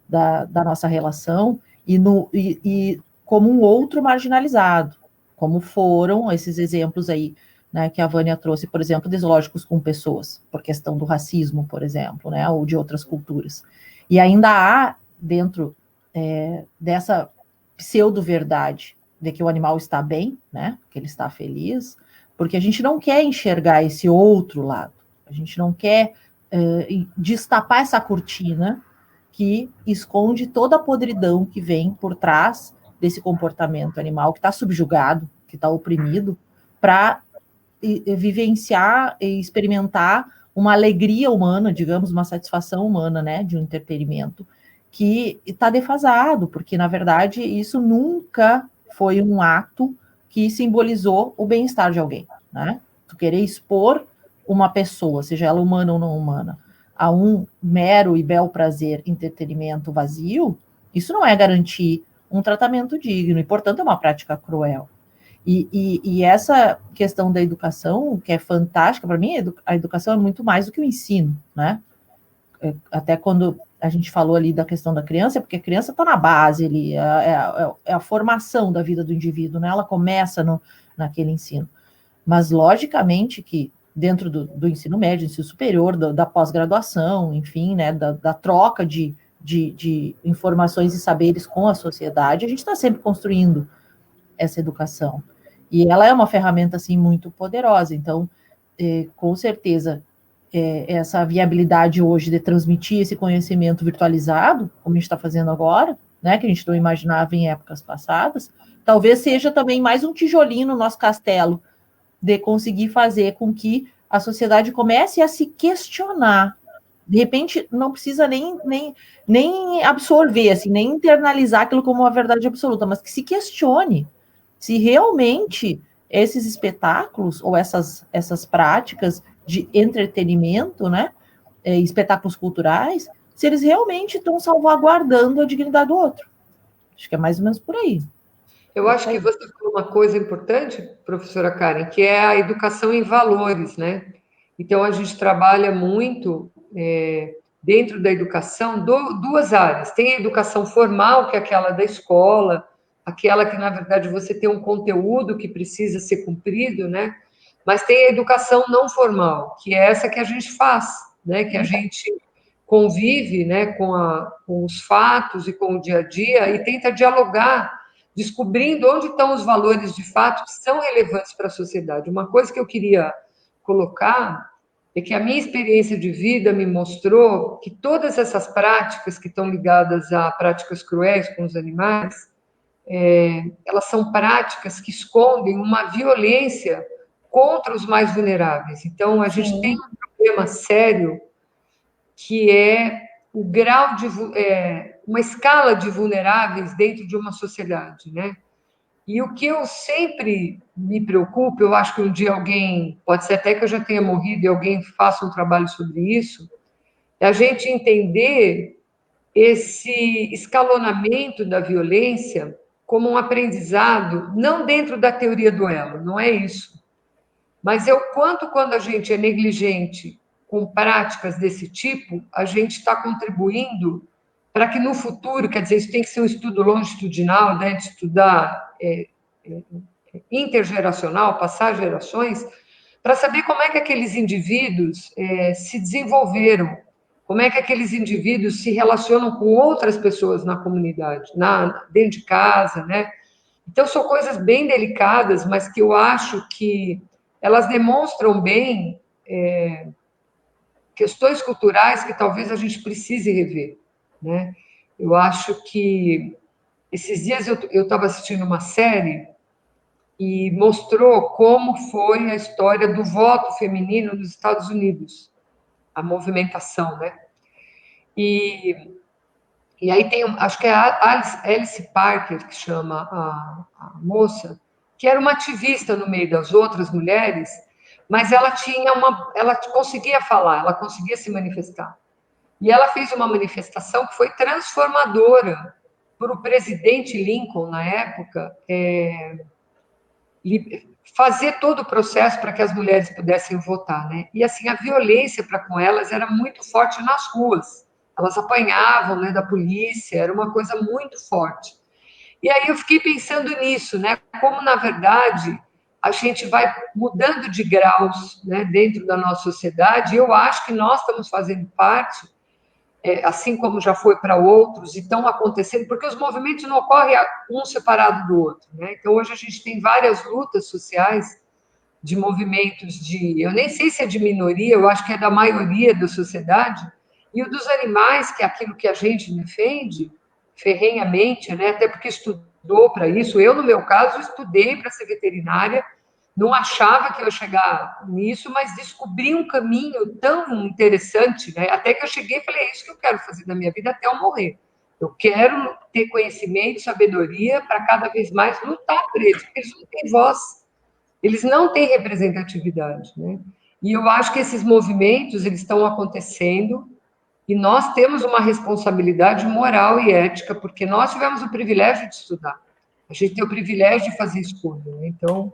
Speaker 4: da nossa relação, e como um outro marginalizado, como foram esses exemplos aí, né, que a Vânia trouxe, por exemplo, de zoológicos com pessoas, por questão do racismo, por exemplo, né, ou de outras culturas. E ainda há, dentro dessa pseudo-verdade, de que o animal está bem, né, que ele está feliz, porque a gente não quer enxergar esse outro lado, a gente não quer destapar essa cortina que esconde toda a podridão que vem por trás desse comportamento animal que está subjugado, que está oprimido, para vivenciar e experimentar uma alegria humana, digamos, uma satisfação humana, né, de um entretenimento que está defasado, porque, na verdade, isso nunca foi um ato que simbolizou o bem-estar de alguém, né? Tu querer expor uma pessoa, seja ela humana ou não humana, a um mero e bel prazer, entretenimento vazio, isso não é garantir um tratamento digno, e, portanto, é uma prática cruel. E essa questão da educação, que é fantástica, para mim, a educação é muito mais do que o ensino, né? Até quando a gente falou ali da questão da criança, porque a criança está na base ali, é a formação da vida do indivíduo, né? Ela começa naquele ensino. Mas, logicamente, que dentro do ensino médio, ensino superior, da pós-graduação, enfim, né, da troca de de informações e saberes com a sociedade, a gente está sempre construindo essa educação. E ela é uma ferramenta, assim, muito poderosa. Então, com certeza, essa viabilidade hoje de transmitir esse conhecimento virtualizado, como a gente está fazendo agora, né, que a gente não imaginava em épocas passadas, talvez seja também mais um tijolinho no nosso castelo de conseguir fazer com que a sociedade comece a se questionar. De repente, não precisa nem absorver, assim, nem internalizar aquilo como uma verdade absoluta, mas que se questione se realmente esses espetáculos ou essas práticas de entretenimento, né, espetáculos culturais, se eles realmente estão salvaguardando a dignidade do outro. Acho que é mais ou menos por aí.
Speaker 2: Eu acho que você falou uma coisa importante, professora Karen, que é a educação em valores, né? Então, a gente trabalha muito dentro da educação duas áreas. Tem a educação formal, que é aquela da escola, aquela que, na verdade, você tem um conteúdo que precisa ser cumprido, né? Mas tem a educação não formal, que é essa que a gente faz, né? Que a gente convive, né, com os fatos e com o dia a dia e tenta dialogar, descobrindo onde estão os valores de fato que são relevantes para a sociedade. Uma coisa que eu queria colocar é que a minha experiência de vida me mostrou que todas essas práticas que estão ligadas a práticas cruéis com os animais, elas são práticas que escondem uma violência contra os mais vulneráveis. Então, a gente tem um problema sério que é o grau de uma escala de vulneráveis dentro de uma sociedade, né? E o que eu sempre me preocupo, eu acho que um dia alguém, pode ser até que eu já tenha morrido e alguém faça um trabalho sobre isso, é a gente entender esse escalonamento da violência como um aprendizado, não dentro da teoria do elo, não é isso. Mas é o quanto, quando a gente é negligente com práticas desse tipo, a gente está contribuindo para que no futuro, quer dizer, isso tem que ser um estudo longitudinal, né, de estudar intergeracional, passar gerações, para saber como é que aqueles indivíduos se desenvolveram, como é que aqueles indivíduos se relacionam com outras pessoas na comunidade, dentro de casa, né? Então, são coisas bem delicadas, mas que eu acho que elas demonstram bem questões culturais que talvez a gente precise rever, né? Eu acho que esses dias eu estava assistindo uma série e mostrou como foi a história do voto feminino nos Estados Unidos, a movimentação, né? E aí tem, acho que é a Alice Parker, que chama a moça, que era uma ativista no meio das outras mulheres, mas ela conseguia falar, ela conseguia se manifestar. E ela fez uma manifestação que foi transformadora para o presidente Lincoln, na época, fazer todo o processo para que as mulheres pudessem votar, né? E assim, a violência para com elas era muito forte nas ruas. Elas apanhavam, né, da polícia, era uma coisa muito forte. E aí eu fiquei pensando nisso, né? Como, na verdade, a gente vai mudando de graus, né, dentro da nossa sociedade, e eu acho que nós estamos fazendo parte, assim como já foi para outros, e estão acontecendo, porque os movimentos não ocorrem um separado do outro, né? Então, hoje a gente tem várias lutas sociais de movimentos eu nem sei se é de minoria, eu acho que é da maioria da sociedade, e o dos animais, que é aquilo que a gente defende ferrenhamente, né? Até porque estudou para isso. Eu, no meu caso, estudei para ser veterinária, não achava que eu ia chegar nisso, mas descobri um caminho tão interessante, né? Até que eu cheguei e falei, é isso que eu quero fazer na minha vida até eu morrer. Eu quero ter conhecimento, sabedoria, para cada vez mais lutar por eles, porque eles não têm voz, eles não têm representatividade, né? E eu acho que esses movimentos, eles estão acontecendo, e nós temos uma responsabilidade moral e ética, porque nós tivemos o privilégio de estudar. A gente tem o privilégio de fazer escolha, né? Então,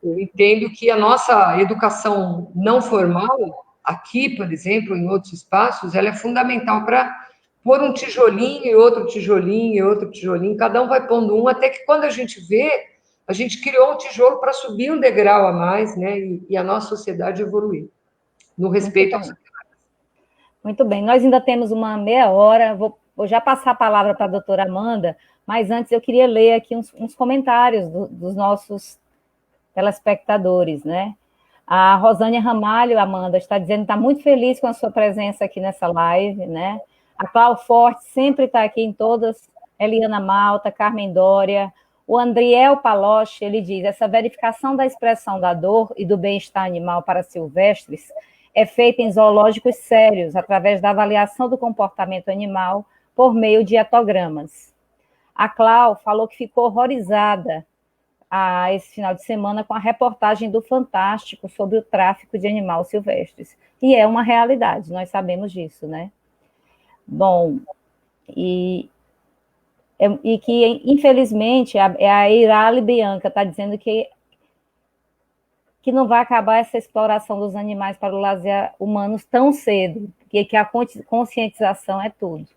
Speaker 2: eu entendo que a nossa educação não formal, aqui, por exemplo, em outros espaços, ela é fundamental para pôr um tijolinho e outro tijolinho e outro tijolinho, cada um vai pondo um, até que quando a gente vê, a gente criou um tijolo para subir um degrau a mais, né? E a nossa sociedade evoluir, no respeito aos animais.
Speaker 3: Muito bem, nós ainda temos uma meia hora, vou já passar a palavra para a doutora Amanda, mas antes eu queria ler aqui uns comentários dos nossos telespectadores, né? A Rosânia Ramalho, Amanda, está dizendo que está muito feliz com a sua presença aqui nessa live, né? A Clau Forte sempre está aqui em todas, Eliana Malta, Carmen Dória, o Andriel Paloche, ele diz, essa verificação da expressão da dor e do bem-estar animal para silvestres é feita em zoológicos sérios, através da avaliação do comportamento animal por meio de etogramas. A Clau falou que ficou horrorizada esse final de semana com a reportagem do Fantástico sobre o tráfico de animais silvestres. E é uma realidade, nós sabemos disso, né? Bom, e que, infelizmente, a Irale Bianca está dizendo que não vai acabar essa exploração dos animais para o lazer humanos tão cedo, que a conscientização é tudo.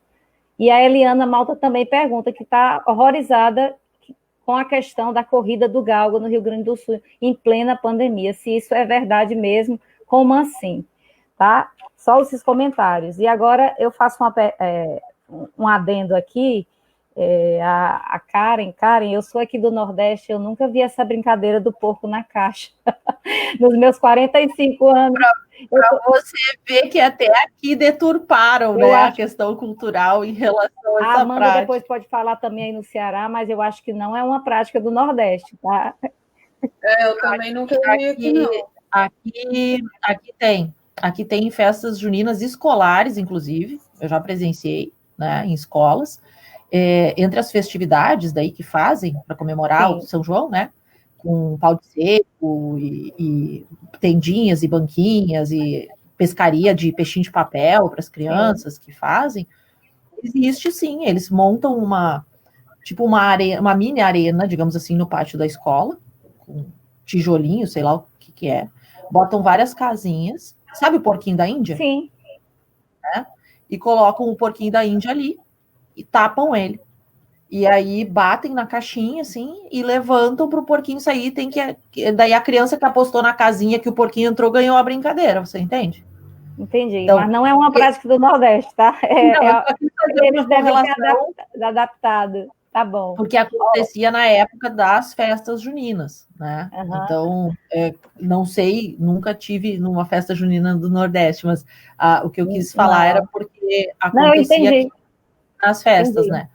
Speaker 3: E a Eliana Malta também pergunta que está horrorizada com a questão da corrida do galgo no Rio Grande do Sul, em plena pandemia. Se isso é verdade mesmo, como assim? Tá? Só esses comentários. E agora eu faço um adendo aqui, a Karen, eu sou aqui do Nordeste, eu nunca vi essa brincadeira do porco na caixa. Nos meus 45 anos.
Speaker 4: Para você ver que até aqui deturparam, né, a questão cultural em relação a essa
Speaker 3: Amanda
Speaker 4: prática.
Speaker 3: Depois pode falar também aí no Ceará, mas eu acho que não é uma prática do Nordeste, tá?
Speaker 5: Eu também nunca vi aqui, não.
Speaker 4: Aqui tem festas juninas escolares, inclusive, eu já presenciei, né, em escolas, entre as festividades daí que fazem para comemorar Sim. o São João, né, com pau de seco e tendinhas e banquinhas e pescaria de peixinho de papel para as crianças que fazem, existe sim, eles montam uma mini arena, digamos assim, no pátio da escola, com tijolinho, sei lá o que é, botam várias casinhas, sabe o porquinho da Índia?
Speaker 3: Sim.
Speaker 4: Né? E colocam o porquinho da Índia ali e tapam ele. E aí batem na caixinha, assim, e levantam para o porquinho sair. Daí a criança que apostou na casinha que o porquinho entrou ganhou a brincadeira, você entende?
Speaker 3: Entendi, então, mas não é uma prática do Nordeste, tá? Eles devem ter adaptado, tá bom.
Speaker 4: Porque acontecia na época das festas juninas, né? Uhum. Então, não sei, nunca tive numa festa junina do Nordeste, mas o que eu quis falar era porque acontecia aqui nas festas, né?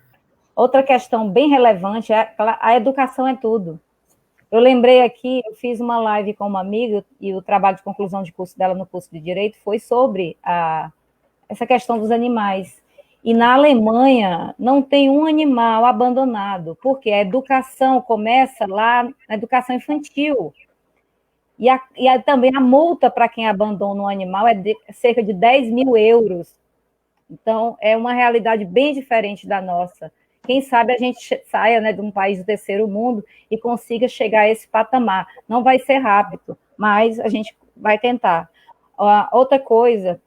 Speaker 3: Outra questão bem relevante é a educação é tudo. Eu lembrei aqui, eu fiz uma live com uma amiga e o trabalho de conclusão de curso dela no curso de Direito foi sobre essa questão dos animais. E na Alemanha não tem um animal abandonado, porque a educação começa lá na educação infantil. E também a multa para quem abandona um animal é de cerca de 10 mil euros. Então, é uma realidade bem diferente da nossa. Quem sabe a gente saia, né, de um país do terceiro mundo e consiga chegar a esse patamar. Não vai ser rápido, mas a gente vai tentar. Outra coisa,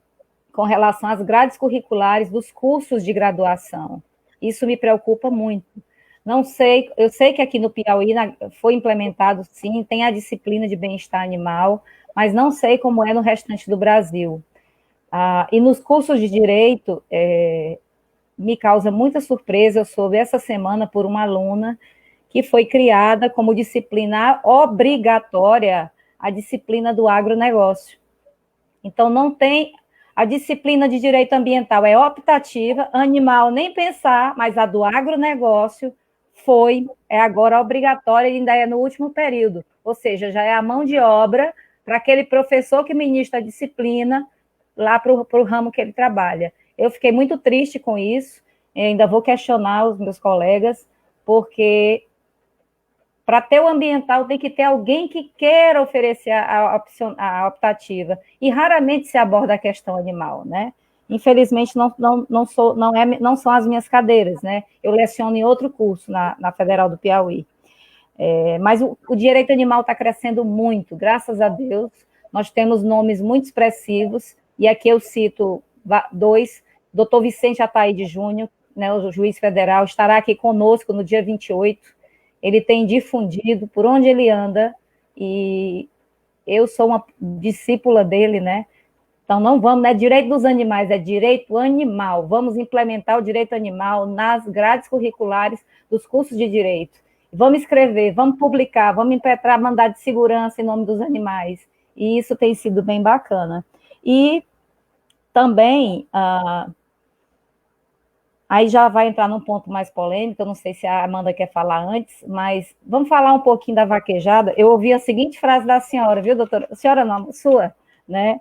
Speaker 3: com relação às grades curriculares dos cursos de graduação. Isso me preocupa muito. Não sei, eu sei que aqui no Piauí foi implementado, sim, tem a disciplina de bem-estar animal, mas não sei como é no restante do Brasil. E nos cursos de Direito, me causa muita surpresa, eu soube essa semana por uma aluna que foi criada como disciplina obrigatória a disciplina do agronegócio. Então, não tem... A disciplina de direito ambiental é optativa, animal nem pensar, mas a do agronegócio é agora obrigatória e ainda é no último período. Ou seja, já é a mão de obra para aquele professor que ministra a disciplina lá para o ramo que ele trabalha. Eu fiquei muito triste com isso, ainda vou questionar os meus colegas, porque para ter o ambiental tem que ter alguém que queira oferecer a optativa, e raramente se aborda a questão animal, né? Infelizmente, não são as minhas cadeiras, né? Eu leciono em outro curso, na Federal do Piauí. Mas o direito animal está crescendo muito, graças a Deus. Nós temos nomes muito expressivos, e aqui eu cito dois, doutor Vicente Ataíde Júnior, né, o juiz federal, estará aqui conosco no dia 28, ele tem difundido por onde ele anda, e eu sou uma discípula dele, né, Então, não vamos, não é direito dos animais, é direito animal. Vamos implementar o direito animal nas grades curriculares dos cursos de direito. Vamos escrever, vamos publicar, vamos impetrar mandado de segurança em nome dos animais. E isso tem sido bem bacana. E também, aí já vai entrar num ponto mais polêmico, eu não sei se a Amanda quer falar antes, mas vamos falar um pouquinho da vaquejada. Eu ouvi a seguinte frase da senhora, viu, doutora? Senhora não, sua, né?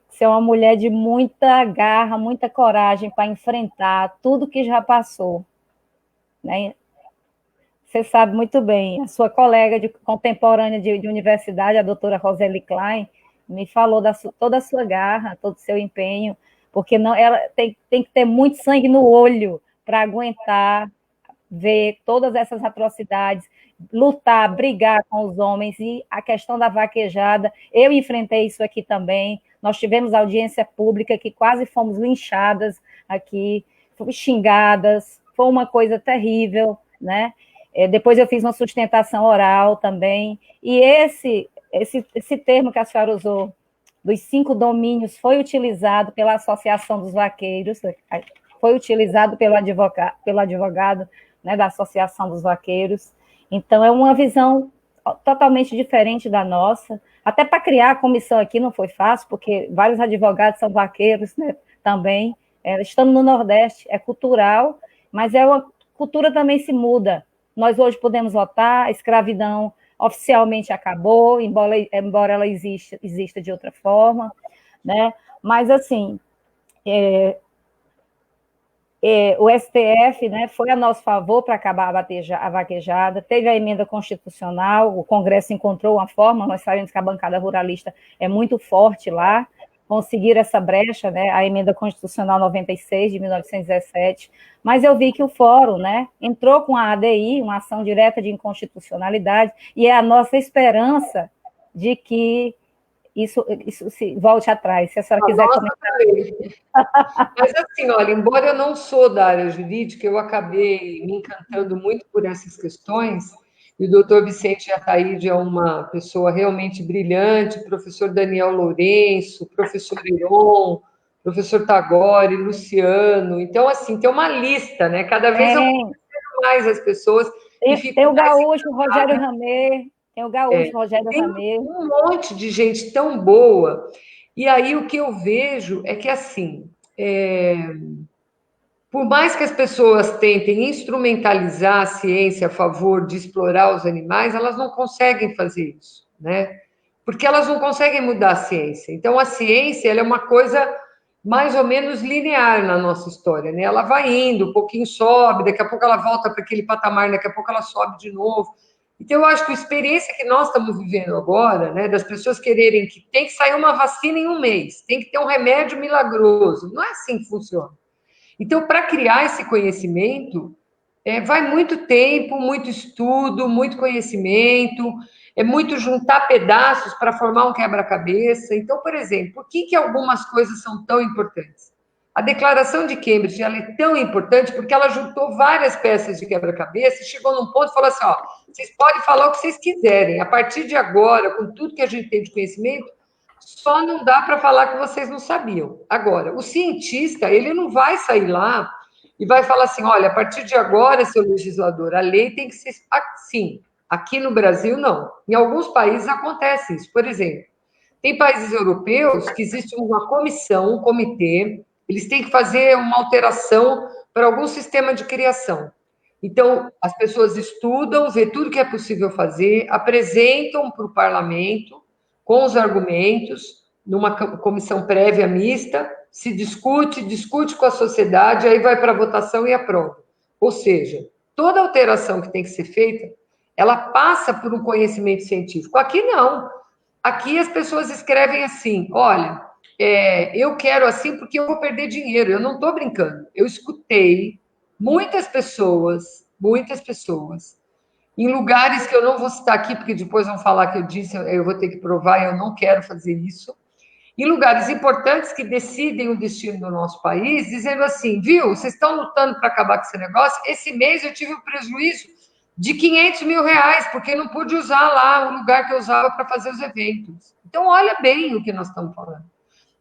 Speaker 3: Você é uma mulher de muita garra, muita coragem para enfrentar tudo que já passou, né? Você sabe muito bem, a sua colega contemporânea de universidade, a doutora Roseli Klein, me falou toda a sua garra, todo o seu empenho, porque não, ela tem que ter muito sangue no olho para aguentar ver todas essas atrocidades, lutar, brigar com os homens, e a questão da vaquejada, eu enfrentei isso aqui também, nós tivemos audiência pública que quase fomos linchadas aqui, fomos xingadas, foi uma coisa terrível, né? Depois eu fiz uma sustentação oral também, e esse termo que a senhora usou, dos 5 domínios, foi utilizado pela Associação dos Vaqueiros, foi utilizado pelo advogado, né, da Associação dos Vaqueiros. Então, é uma visão totalmente diferente da nossa. Até para criar a comissão aqui não foi fácil, porque vários advogados são vaqueiros, né, também. Estamos no Nordeste, é cultural, mas a cultura também se muda. Nós hoje podemos votar, a escravidão oficialmente acabou, embora ela exista de outra forma, né? Mas, assim, o STF, né, foi a nosso favor para acabar a vaquejada, teve a emenda constitucional, o Congresso encontrou uma forma, nós sabemos que a bancada ruralista é muito forte lá, conseguir essa brecha, né, a emenda constitucional 96 de 1917, mas eu vi que o fórum, né, entrou com a ADI, uma ação direta de inconstitucionalidade, e é a nossa esperança de que isso se volte atrás, se a senhora quiser comentar.
Speaker 2: Também. Mas assim, olha, embora eu não sou da área jurídica, eu acabei me encantando muito por essas questões, e o doutor Vicente Ataíde é uma pessoa realmente brilhante, professor Daniel Lourenço, professor Heron, professor Tagore, Luciano, então, assim, tem uma lista, né? Cada vez eu conheço mais as pessoas.
Speaker 3: Tem o gaúcho Rogério Ramê, Rogério Ramê.
Speaker 2: Um monte de gente tão boa. E aí o que eu vejo é que, assim, por mais que as pessoas tentem instrumentalizar a ciência a favor de explorar os animais, elas não conseguem fazer isso, né? Porque elas não conseguem mudar a ciência. Então, a ciência ela é uma coisa mais ou menos linear na nossa história, né? Ela vai indo, um pouquinho sobe, daqui a pouco ela volta para aquele patamar, daqui a pouco ela sobe de novo. Então, eu acho que a experiência que nós estamos vivendo agora, né, das pessoas quererem que tem que sair uma vacina em um mês, tem que ter um remédio milagroso, não é assim que funciona. Então, para criar esse conhecimento, vai muito tempo, muito estudo, muito conhecimento, é muito juntar pedaços para formar um quebra-cabeça. Então, por exemplo, por que algumas coisas são tão importantes? A Declaração de Cambridge ela é tão importante porque ela juntou várias peças de quebra-cabeça e chegou num ponto e falou assim, ó, vocês podem falar o que vocês quiserem, a partir de agora, com tudo que a gente tem de conhecimento, só não dá para falar que vocês não sabiam. Agora, o cientista, ele não vai sair lá e vai falar assim, olha, a partir de agora, seu legislador, a lei tem que ser assim. Aqui no Brasil, não. Em alguns países acontece isso. Por exemplo, tem países europeus que existe uma comissão, um comitê, eles têm que fazer uma alteração para algum sistema de criação. Então, as pessoas estudam, vê tudo que é possível fazer, apresentam para o parlamento com os argumentos, numa comissão prévia mista, se discute com a sociedade, aí vai para a votação e aprova. Ou seja, toda alteração que tem que ser feita, ela passa por um conhecimento científico. Aqui não. Aqui as pessoas escrevem assim, olha, eu quero assim porque eu vou perder dinheiro. Eu não estou brincando. Eu escutei muitas pessoas, em lugares que eu não vou citar aqui, porque depois vão falar que eu disse, eu vou ter que provar, eu não quero fazer isso, em lugares importantes que decidem o destino do nosso país, dizendo assim, viu, vocês estão lutando para acabar com esse negócio, esse mês eu tive um prejuízo de R$500 mil, porque não pude usar lá o lugar que eu usava para fazer os eventos. Então, olha bem o que nós estamos falando.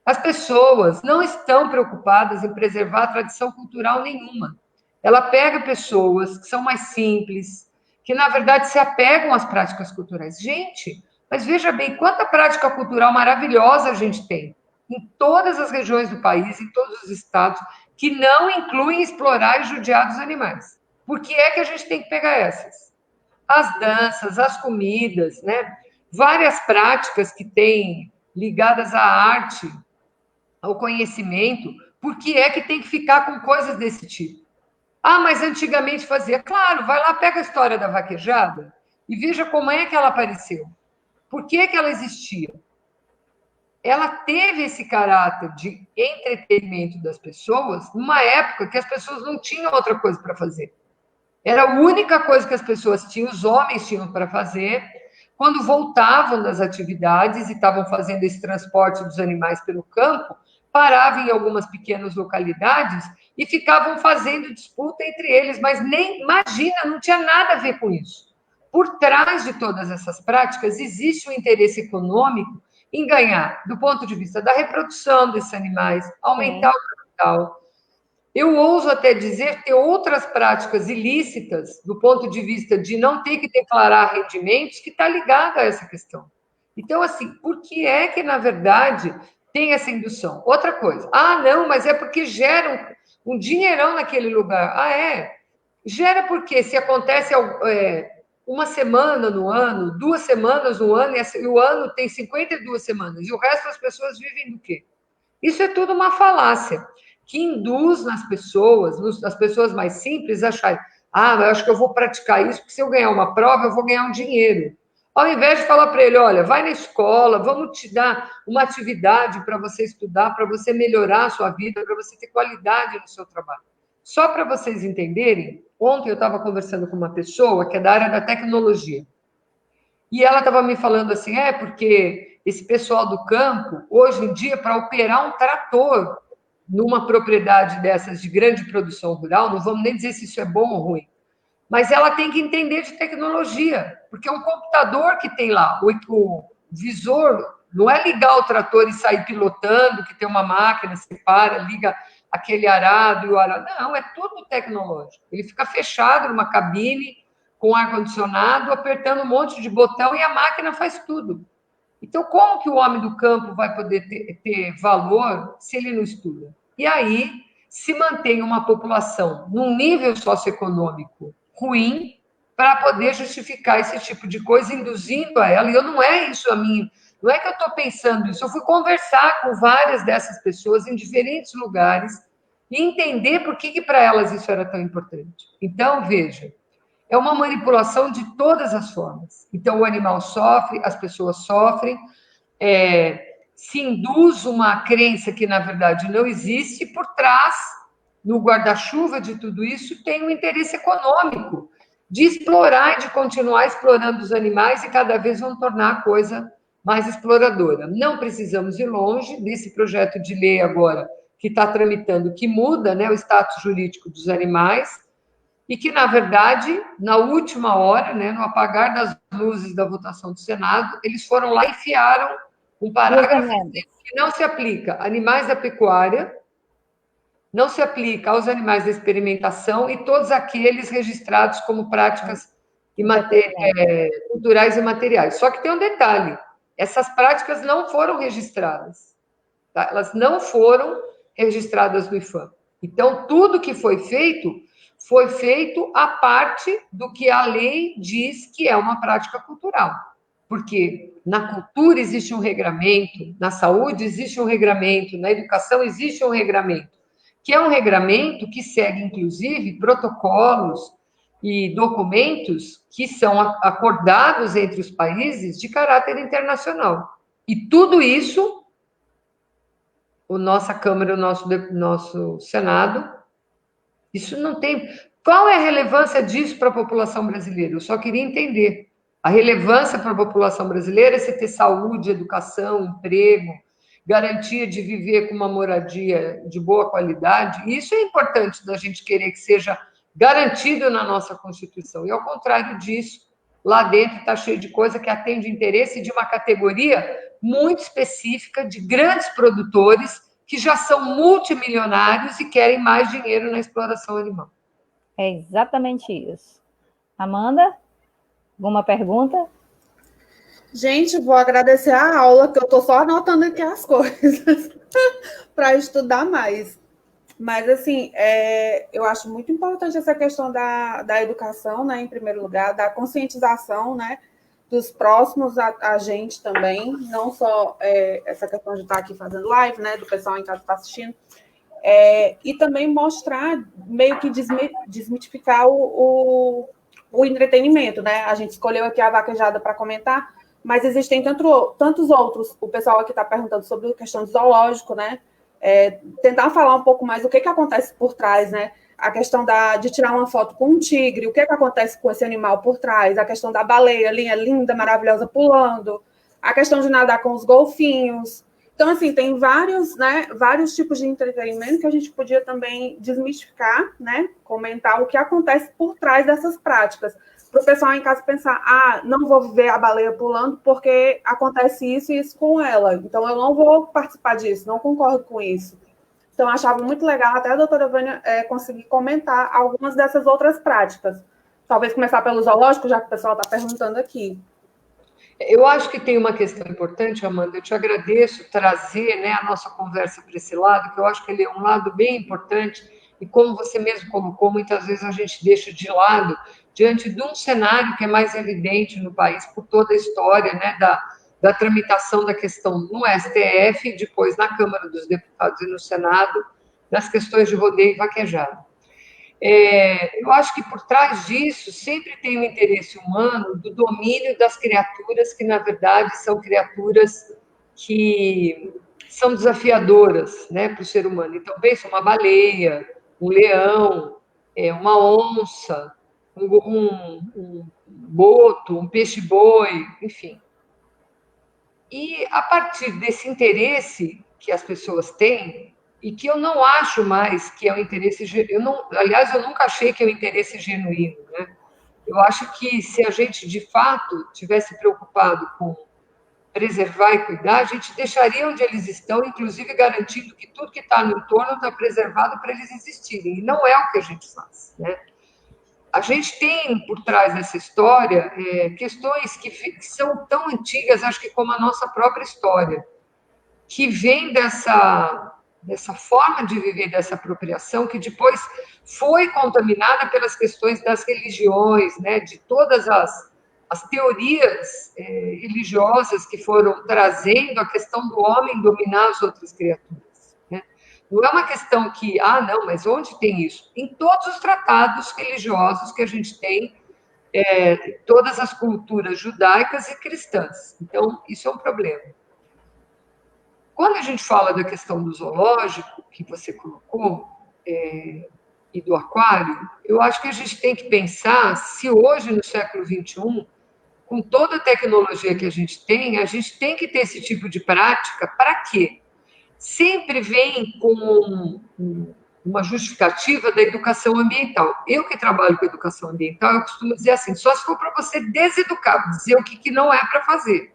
Speaker 2: As pessoas não estão preocupadas em preservar a tradição cultural nenhuma. Ela pega pessoas que são mais simples, que, na verdade, se apegam às práticas culturais. Gente, mas veja bem, quanta prática cultural maravilhosa a gente tem em todas as regiões do país, em todos os estados, que não incluem explorar e judiar dos animais. Por que é que a gente tem que pegar essas? As danças, as comidas, né? Várias práticas que têm ligadas à arte, ao conhecimento, por que é que tem que ficar com coisas desse tipo? Ah, mas antigamente fazia. Claro, vai lá, pega a história da vaquejada e veja como é que ela apareceu. Por que é que ela existia? Ela teve esse caráter de entretenimento das pessoas numa época que as pessoas não tinham outra coisa para fazer. Era a única coisa que as pessoas tinham, os homens tinham para fazer, quando voltavam das atividades e estavam fazendo esse transporte dos animais pelo campo, paravam em algumas pequenas localidades e ficavam fazendo disputa entre eles, mas nem, imagina, não tinha nada a ver com isso. Por trás de todas essas práticas existe um interesse econômico em ganhar, do ponto de vista da reprodução desses animais, aumentar o capital. Eu ouso até dizer ter outras práticas ilícitas, do ponto de vista de não ter que declarar rendimentos, que está ligada a essa questão. Então, assim, por que é que, na verdade, tem essa indução? Outra coisa, não, mas é porque gera um dinheirão naquele lugar. Gera porque se acontece uma semana no ano, 2 semanas no ano, e o ano tem 52 semanas, e o resto das pessoas vivem do quê? Isso é tudo uma falácia, que induz nas pessoas mais simples, a acharem, mas eu acho que eu vou praticar isso, porque se eu ganhar uma prova, eu vou ganhar um dinheiro. Ao invés de falar para ele, olha, vai na escola, vamos te dar uma atividade para você estudar, para você melhorar a sua vida, para você ter qualidade no seu trabalho. Só para vocês entenderem, ontem eu estava conversando com uma pessoa que é da área da tecnologia. E ela estava me falando assim, porque esse pessoal do campo, hoje em dia, para operar um trator numa propriedade dessas de grande produção rural, não vamos nem dizer se isso é bom ou ruim, mas ela tem que entender de tecnologia, porque é um computador que tem lá, o visor, não é ligar o trator e sair pilotando, que tem uma máquina, você para, liga aquele arado e o arado. Não, é tudo tecnológico. Ele fica fechado numa cabine, com ar-condicionado, apertando um monte de botão e a máquina faz tudo. Então, como que o homem do campo vai poder ter valor se ele não estuda? E aí se mantém uma população num nível socioeconômico ruim para poder justificar esse tipo de coisa, induzindo a ela. E não é isso a mim, não é que eu estou pensando isso, eu fui conversar com várias dessas pessoas em diferentes lugares e entender por que para elas isso era tão importante. Então, veja, é uma manipulação de todas as formas. Então, o animal sofre, as pessoas sofrem, se induz uma crença que, na verdade, não existe, e por trás, no guarda-chuva de tudo isso, tem um interesse econômico de explorar e de continuar explorando os animais e cada vez vão tornar a coisa mais exploradora. Não precisamos ir longe desse projeto de lei agora que está tramitando, que muda, né, o status jurídico dos animais, e que, na verdade, na última hora, né, no apagar das luzes da votação do Senado, eles foram lá e enfiaram um parágrafo que não se aplica a animais da pecuária, não se aplica aos animais da experimentação e todos aqueles registrados como práticas culturais e materiais. Só que tem um detalhe, essas práticas não foram registradas, tá? Elas não foram registradas no IFAM. Então, tudo que foi feito à parte do que a lei diz que é uma prática cultural. Porque na cultura existe um regramento, na saúde existe um regramento, na educação existe um regramento, que é um regramento que segue, inclusive, protocolos e documentos que são acordados entre os países de caráter internacional. E tudo isso, a nossa Câmara, o nosso Senado, isso não tem... Qual é a relevância disso para a população brasileira? Eu só queria entender. A relevância para a população brasileira é você ter saúde, educação, emprego, garantia de viver com uma moradia de boa qualidade. Isso é importante da gente querer que seja garantido na nossa Constituição. E, ao contrário disso, lá dentro está cheio de coisa que atende o interesse de uma categoria muito específica de grandes produtores que já são multimilionários e querem mais dinheiro na exploração animal.
Speaker 3: É exatamente isso. Amanda, alguma pergunta?
Speaker 5: Gente, vou agradecer a aula, que eu estou só anotando aqui as coisas para estudar mais. Mas, assim, eu acho muito importante essa questão da educação, né, em primeiro lugar, da conscientização, né, dos próximos a gente também, não só essa questão de estar aqui fazendo live, né, do pessoal em casa que está assistindo, e também mostrar, meio que desmitificar o entretenimento, né? A gente escolheu aqui a vaquejada para comentar, mas existem tantos outros. O pessoal aqui está perguntando sobre a questão do zoológico, né? Tentar falar um pouco mais o que acontece por trás, né? A questão de tirar uma foto com um tigre, o que acontece com esse animal por trás, a questão da baleia, linda, maravilhosa, pulando, a questão de nadar com os golfinhos. Então, assim, tem vários tipos de entretenimento que a gente podia também desmistificar, né? Comentar o que acontece por trás dessas práticas. Para o pessoal em casa pensar, não vou ver a baleia pulando porque acontece isso e isso com ela. Então, eu não vou participar disso, não concordo com isso. Então, eu achava muito legal até a doutora Vânia conseguir comentar algumas dessas outras práticas. Talvez começar pelo zoológico, já que o pessoal está perguntando aqui.
Speaker 2: Eu acho que tem uma questão importante, Amanda, eu te agradeço trazer, né, a nossa conversa para esse lado, que eu acho que ele é um lado bem importante, e como você mesmo colocou, muitas vezes a gente deixa de lado, diante de um cenário que é mais evidente no país, por toda a história, né, da tramitação da questão no STF, depois na Câmara dos Deputados e no Senado, das questões de rodeio e vaquejada. Eu acho que por trás disso sempre tem o interesse humano do domínio das criaturas que, na verdade, são criaturas que são desafiadoras, né, para o ser humano. Então, pensa uma baleia, um leão, uma onça, um boto, um peixe-boi, enfim. E, a partir desse interesse que as pessoas têm, e que eu não acho mais que é um interesse... Aliás, eu nunca achei que é um interesse genuíno, né? Eu acho que se a gente, de fato, tivesse preocupado com preservar e cuidar, a gente deixaria onde eles estão, inclusive garantindo que tudo que está no entorno está preservado para eles existirem. E não é o que a gente faz, né? A gente tem, por trás dessa história, questões que são tão antigas, acho que como a nossa própria história, que vem dessa forma de viver, dessa apropriação, que depois foi contaminada pelas questões das religiões, né, de todas as teorias religiosas que foram trazendo a questão do homem dominar as outras criaturas, né? Não é uma questão que, não, mas onde tem isso? Em todos os tratados religiosos que a gente tem, todas as culturas judaicas e cristãs. Então, isso é um problema. Quando a gente fala da questão do zoológico, que você colocou, e do aquário, eu acho que a gente tem que pensar se hoje, no século XXI, com toda a tecnologia que a gente tem que ter esse tipo de prática. Para quê? Sempre vem com uma justificativa da educação ambiental. Eu que trabalho com educação ambiental, eu costumo dizer assim, só se for para você deseducar, dizer o que não é para fazer.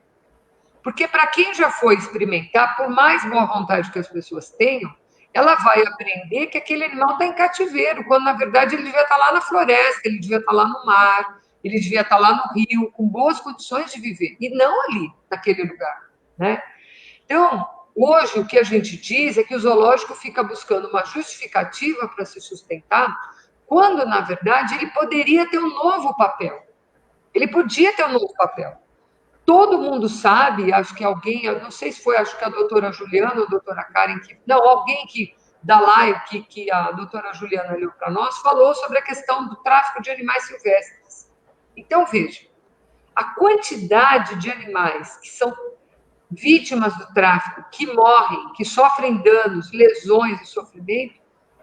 Speaker 2: Porque para quem já foi experimentar, por mais boa vontade que as pessoas tenham, ela vai aprender que aquele animal está em cativeiro, quando, na verdade, ele devia estar lá na floresta, ele devia estar lá no mar, ele devia estar lá no rio, com boas condições de viver, e não ali, naquele lugar, né? Então, hoje, o que a gente diz é que o zoológico fica buscando uma justificativa para se sustentar, quando, na verdade, ele poderia ter um novo papel. Ele podia ter um novo papel. Todo mundo sabe, acho que alguém, eu não sei se foi, acho que a doutora Juliana ou a doutora Karen, alguém que da live que a doutora Juliana leu para nós, falou sobre a questão do tráfico de animais silvestres. Então, veja, a quantidade de animais que são vítimas do tráfico, que morrem, que sofrem danos, lesões e sofrimento,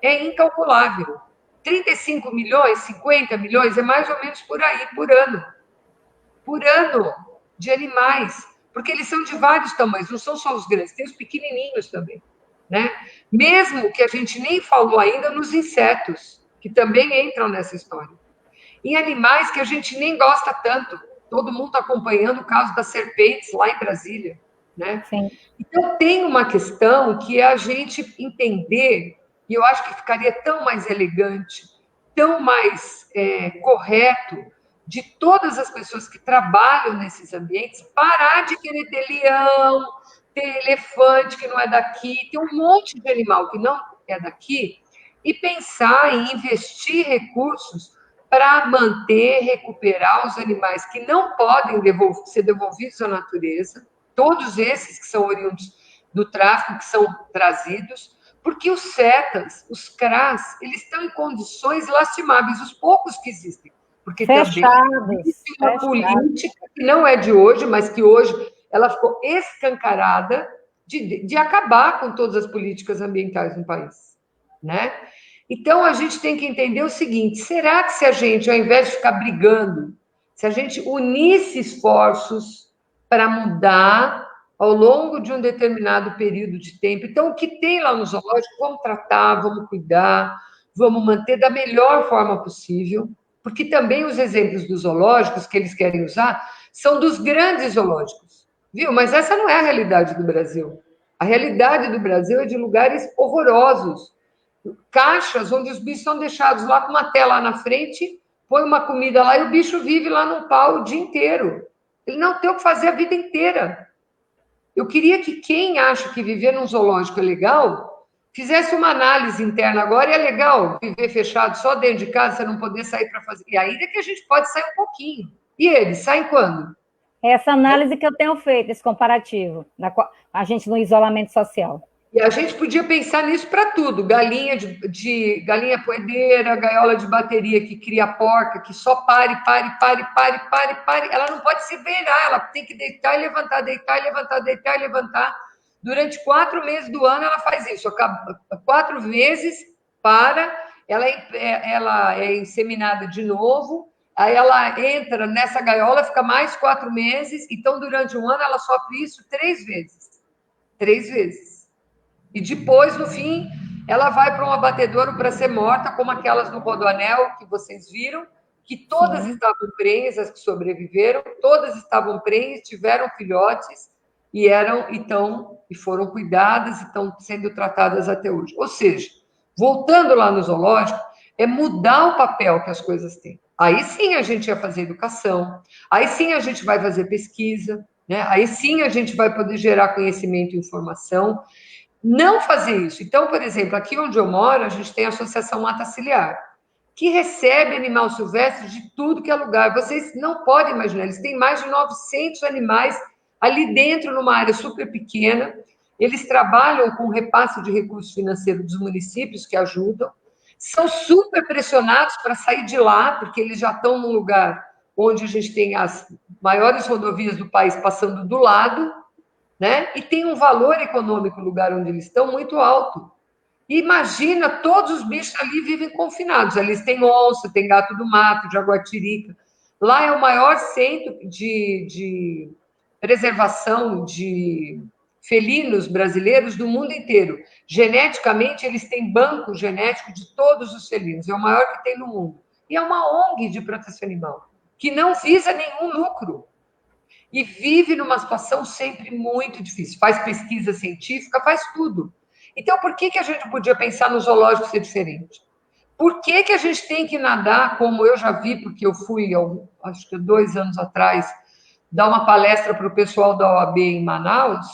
Speaker 2: é incalculável. 35 milhões, 50 milhões, é mais ou menos por aí, por ano. Por ano, de animais, porque eles são de vários tamanhos, não são só os grandes, tem os pequenininhos também, né? Mesmo que a gente nem falou ainda nos insetos, que também entram nessa história. Em animais que a gente nem gosta tanto, todo mundo está acompanhando o caso das serpentes lá em Brasília, né?
Speaker 3: Sim.
Speaker 2: Então, tem uma questão que é a gente entender, e eu acho que ficaria tão mais elegante, tão mais correto, de todas as pessoas que trabalham nesses ambientes, parar de querer ter leão, ter elefante que não é daqui, ter um monte de animal que não é daqui, e pensar em investir recursos para manter, recuperar os animais que não podem ser devolvidos à natureza, todos esses que são oriundos do tráfico, que são trazidos, porque os CETAs, os CRAs, eles estão em condições lastimáveis, os poucos que existem, porque também existe uma política que não é de hoje, mas que hoje ela ficou escancarada de acabar com todas as políticas ambientais no país, né? Então, a gente tem que entender o seguinte, será que se a gente, ao invés de ficar brigando, se a gente unisse esforços para mudar ao longo de um determinado período de tempo. Então, o que tem lá no zoológico, vamos tratar, vamos cuidar, vamos manter da melhor forma possível, porque também os exemplos dos zoológicos que eles querem usar são dos grandes zoológicos, viu? Mas essa não é a realidade do Brasil. A realidade do Brasil é de lugares horrorosos, caixas onde os bichos são deixados lá com uma tela na frente, põe uma comida lá e o bicho vive lá num pau o dia inteiro. Ele não tem o que fazer a vida inteira. Eu queria que quem acha que viver num zoológico é legal, fizesse uma análise interna agora, e é legal viver fechado só dentro de casa, você não poder sair para fazer. E aí é que a gente pode sair um pouquinho. E eles saem quando?
Speaker 3: Essa análise que eu tenho feito, esse comparativo, a gente no isolamento social.
Speaker 2: E a gente podia pensar nisso para tudo. Galinha galinha poedeira, gaiola de bateria que cria porca, que só pare. Ela não pode se virar, ela tem que deitar e levantar, deitar e levantar, deitar e levantar. Durante 4 meses do ano ela faz isso. 4 meses ela é inseminada de novo, aí ela entra nessa gaiola, fica mais 4 meses, então durante um ano ela sofre isso 3 vezes. 3 vezes. E depois, no fim, ela vai para um abatedouro para ser morta, como aquelas no Rodoanel que vocês viram, que todas estavam prenhes, as que sobreviveram, todas estavam prenhes, tiveram filhotes e foram cuidadas e estão sendo tratadas até hoje. Ou seja, voltando lá no zoológico, é mudar o papel que as coisas têm. Aí sim a gente ia fazer educação, aí sim a gente vai fazer pesquisa, né? Aí sim a gente vai poder gerar conhecimento e informação. Não fazer isso. Então, por exemplo, aqui onde eu moro, a gente tem a Associação Mata Ciliar, que recebe animal silvestre de tudo que é lugar. Vocês não podem imaginar, eles têm mais de 900 animais ali dentro, numa área super pequena. Eles trabalham com repasse de recursos financeiros dos municípios que ajudam. São super pressionados para sair de lá, porque eles já estão num lugar onde a gente tem as maiores rodovias do país passando do lado, né? E tem um valor econômico no lugar onde eles estão muito alto. Imagina, todos os bichos ali vivem confinados. Ali tem onça, tem gato do mato, jaguatirica. Lá é o maior centro de preservação de felinos brasileiros do mundo inteiro. Geneticamente, eles têm banco genético de todos os felinos. É o maior que tem no mundo. E é uma ONG de proteção animal, que não visa nenhum lucro. E vive numa situação sempre muito difícil. Faz pesquisa científica, faz tudo. Então, por que a gente podia pensar no zoológico ser diferente? Por que a gente tem que nadar, como eu já vi, porque eu fui, acho que 2 anos atrás, dar uma palestra para o pessoal da OAB em Manaus,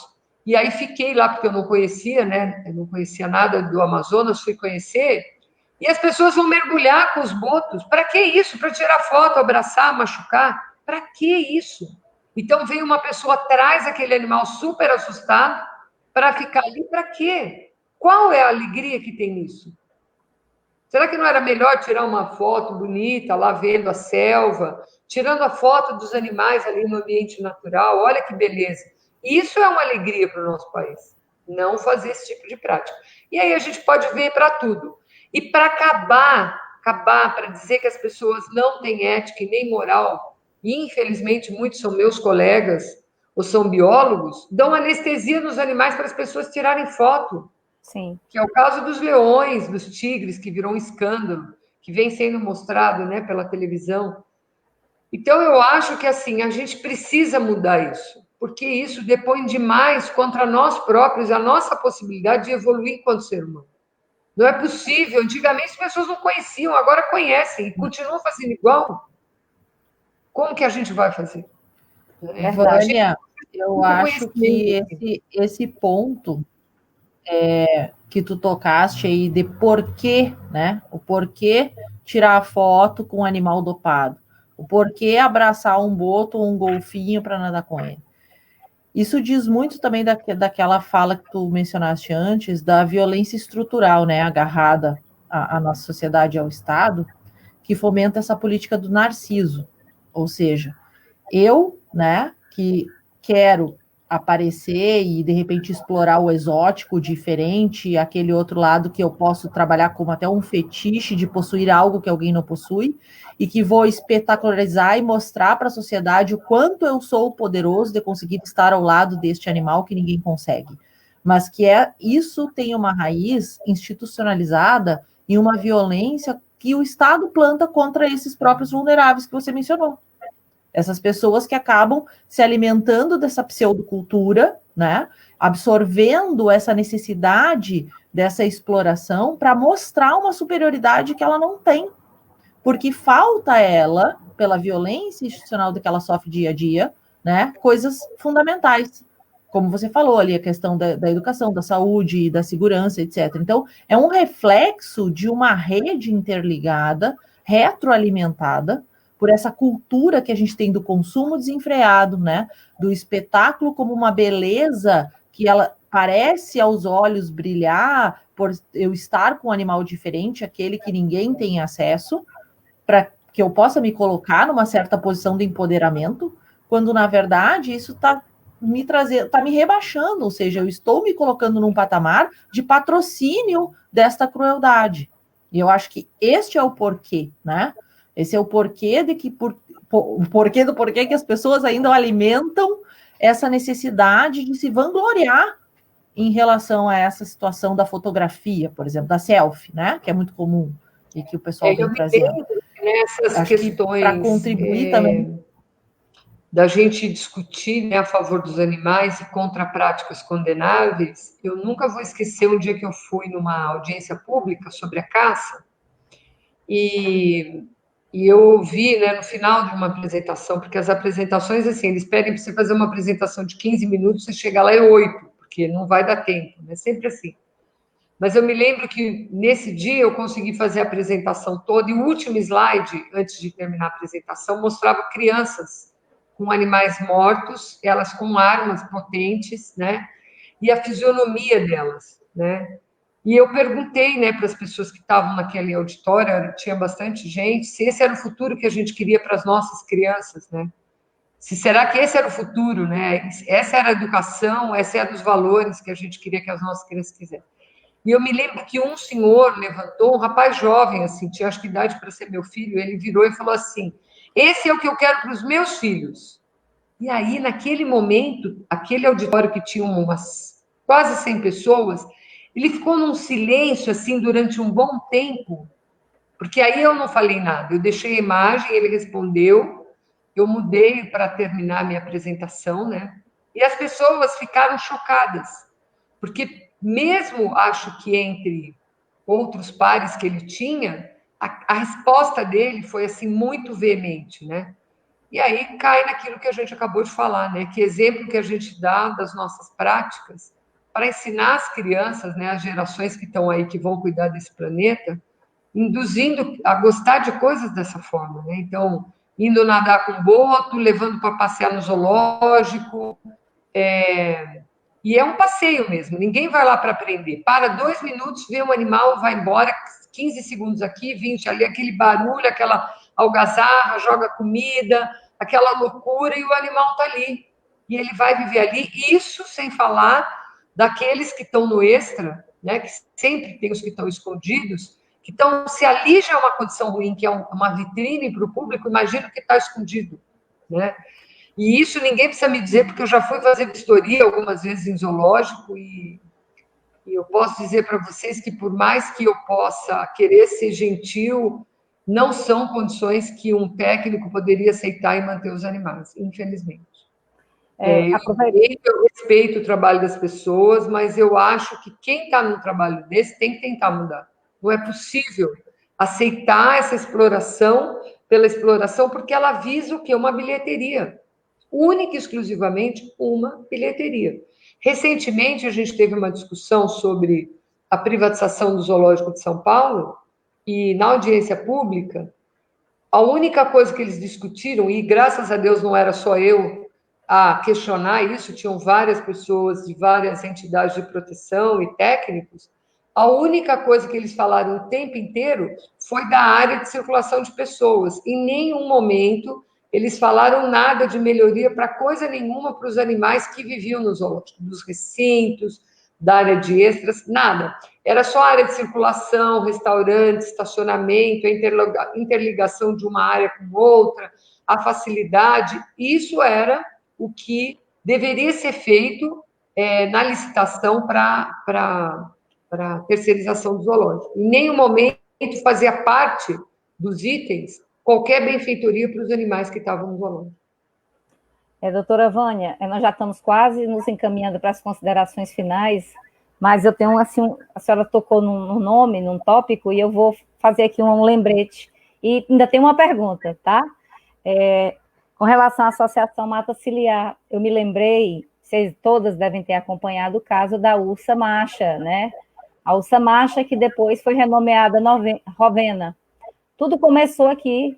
Speaker 2: e aí fiquei lá, porque eu não conhecia, né? Eu não conhecia nada do Amazonas, fui conhecer, e as pessoas vão mergulhar com os botos. Para que isso? Para tirar foto, abraçar, machucar? Para que isso? Então, vem uma pessoa, traz aquele animal super assustado para ficar ali, para quê? Qual é a alegria que tem nisso? Será que não era melhor tirar uma foto bonita, lá vendo a selva, tirando a foto dos animais ali no ambiente natural? Olha que beleza. Isso é uma alegria para o nosso país, não fazer esse tipo de prática. E aí a gente pode ver para tudo. E para acabar, para dizer que as pessoas não têm ética e nem moral, e infelizmente muitos são meus colegas ou são biólogos, dão anestesia nos animais para as pessoas tirarem foto.
Speaker 3: Sim.
Speaker 2: Que é o caso dos leões, dos tigres, que virou um escândalo, que vem sendo mostrado, né, pela televisão. Então, eu acho que assim, a gente precisa mudar isso. porque isso depõe demais contra nós próprios, a nossa possibilidade de evoluir enquanto ser humano. Não é possível. Antigamente as pessoas não conheciam, agora conhecem e continuam fazendo igual. Como que a gente vai fazer?
Speaker 4: Vânia, eu acho que esse ponto que tu tocaste aí de porquê, né? O porquê tirar foto com um animal dopado. O porquê abraçar um boto ou um golfinho para nadar com ele. Isso diz muito também daquela fala que tu mencionaste antes, da violência estrutural, né? Agarrada à nossa sociedade e ao Estado, que fomenta essa política do narciso. Ou seja, eu, né, que quero aparecer e, de repente, explorar o exótico, diferente, aquele outro lado que eu posso trabalhar como até um fetiche de possuir algo que alguém não possui, e que vou espetacularizar e mostrar para a sociedade o quanto eu sou poderoso de conseguir estar ao lado deste animal que ninguém consegue. Mas que isso tem uma raiz institucionalizada em uma violência que o Estado planta contra esses próprios vulneráveis que você mencionou. Essas pessoas que acabam se alimentando dessa pseudocultura, né? Absorvendo essa necessidade dessa exploração para mostrar uma superioridade que ela não tem. Porque falta a ela, pela violência institucional que ela sofre dia a dia, né? Coisas fundamentais. Como você falou ali, a questão da educação, da saúde, da segurança, etc. Então, é um reflexo de uma rede interligada, retroalimentada, por essa cultura que a gente tem do consumo desenfreado, né? Do espetáculo como uma beleza que ela parece aos olhos brilhar por eu estar com um animal diferente, aquele que ninguém tem acesso, para que eu possa me colocar numa certa posição de empoderamento, quando, na verdade, isso está me rebaixando, ou seja, eu estou me colocando num patamar de patrocínio desta crueldade. E eu acho que este é o porquê, né? Esse é o porquê do porquê que as pessoas ainda alimentam essa necessidade de se vangloriar em relação a essa situação da fotografia, por exemplo, da selfie, né? Que é muito comum e que o pessoal vem trazendo.
Speaker 2: Nessas questões
Speaker 4: para contribuir também
Speaker 2: da gente discutir, né, a favor dos animais e contra práticas condenáveis, eu nunca vou esquecer um dia que eu fui numa audiência pública sobre a caça e eu ouvi, né, no final de uma apresentação, porque as apresentações, assim, eles pedem para você fazer uma apresentação de 15 minutos, você chega lá é 8, porque não vai dar tempo, é sempre assim. Mas eu me lembro que nesse dia eu consegui fazer a apresentação toda, e o último slide, antes de terminar a apresentação, mostrava crianças com animais mortos, elas com armas potentes, né? E a fisionomia delas, né? E eu perguntei, né, para as pessoas que estavam naquele auditório, tinha bastante gente, se esse era o futuro que a gente queria para as nossas crianças, né? Se será que esse era o futuro, né? Essa era a educação, essa era os valores que a gente queria que as nossas crianças quisessem. E eu me lembro que um senhor levantou, um rapaz jovem, assim, tinha acho que idade para ser meu filho, ele virou e falou assim: esse é o que eu quero para os meus filhos. E aí, naquele momento, aquele auditório que tinha umas quase 100 pessoas, ele ficou num silêncio, assim, durante um bom tempo, porque aí eu não falei nada, eu deixei a imagem, ele respondeu, eu mudei para terminar a minha apresentação, né? E as pessoas ficaram chocadas, porque mesmo, acho que entre outros pares que ele tinha, a resposta dele foi, assim, muito veemente, né? E aí cai naquilo que a gente acabou de falar, né? Que exemplo que a gente dá das nossas práticas para ensinar as crianças, né, as gerações que estão aí, que vão cuidar desse planeta, induzindo a gostar de coisas dessa forma, né? Então, indo nadar com boto, levando para passear no zoológico, e é um passeio mesmo, ninguém vai lá para aprender. Para 2 minutos, vê um animal, vai embora, 15 segundos aqui, 20 ali, aquele barulho, aquela algazarra, joga comida, aquela loucura, e o animal está ali. E ele vai viver ali, isso sem falar daqueles que estão no extra, né, que sempre tem os que estão escondidos, que estão, se ali já é uma condição ruim, que é uma vitrine para o público, imagina o que está escondido, né? E isso ninguém precisa me dizer, porque eu já fui fazer vistoria algumas vezes em zoológico e eu posso dizer para vocês que, por mais que eu possa querer ser gentil, não são condições que um técnico poderia aceitar e manter os animais, infelizmente. Eu respeito o trabalho das pessoas, mas eu acho que quem está num trabalho desse tem que tentar mudar. Não é possível aceitar essa exploração pela exploração, porque ela visa o quê? Uma bilheteria. Única e exclusivamente uma bilheteria. Recentemente, a gente teve uma discussão sobre a privatização do Zoológico de São Paulo, e na audiência pública, a única coisa que eles discutiram, e graças a Deus não era só eu a questionar isso, tinham várias pessoas de várias entidades de proteção e técnicos, a única coisa que eles falaram o tempo inteiro foi da área de circulação de pessoas. Em nenhum momento eles falaram nada de melhoria para coisa nenhuma para os animais que viviam nos zoológicos, dos recintos, da área de extras, nada. Era só área de circulação, restaurante, estacionamento, a interligação de uma área com outra, a facilidade. Isso era o que deveria ser feito na licitação para terceirização do zoológico. Em nenhum momento fazia parte dos itens qualquer benfeitoria para os animais que estavam no zoológico.
Speaker 3: Doutora Vânia, nós já estamos quase nos encaminhando para as considerações finais, mas eu tenho, assim, a senhora tocou num nome, num tópico, e eu vou fazer aqui um lembrete. E ainda tem uma pergunta, tá? Com relação à Associação Mata Ciliar, eu me lembrei, vocês todas devem ter acompanhado o caso da ursa macha, né? A ursa macha que depois foi renomeada Rovena. Tudo começou aqui,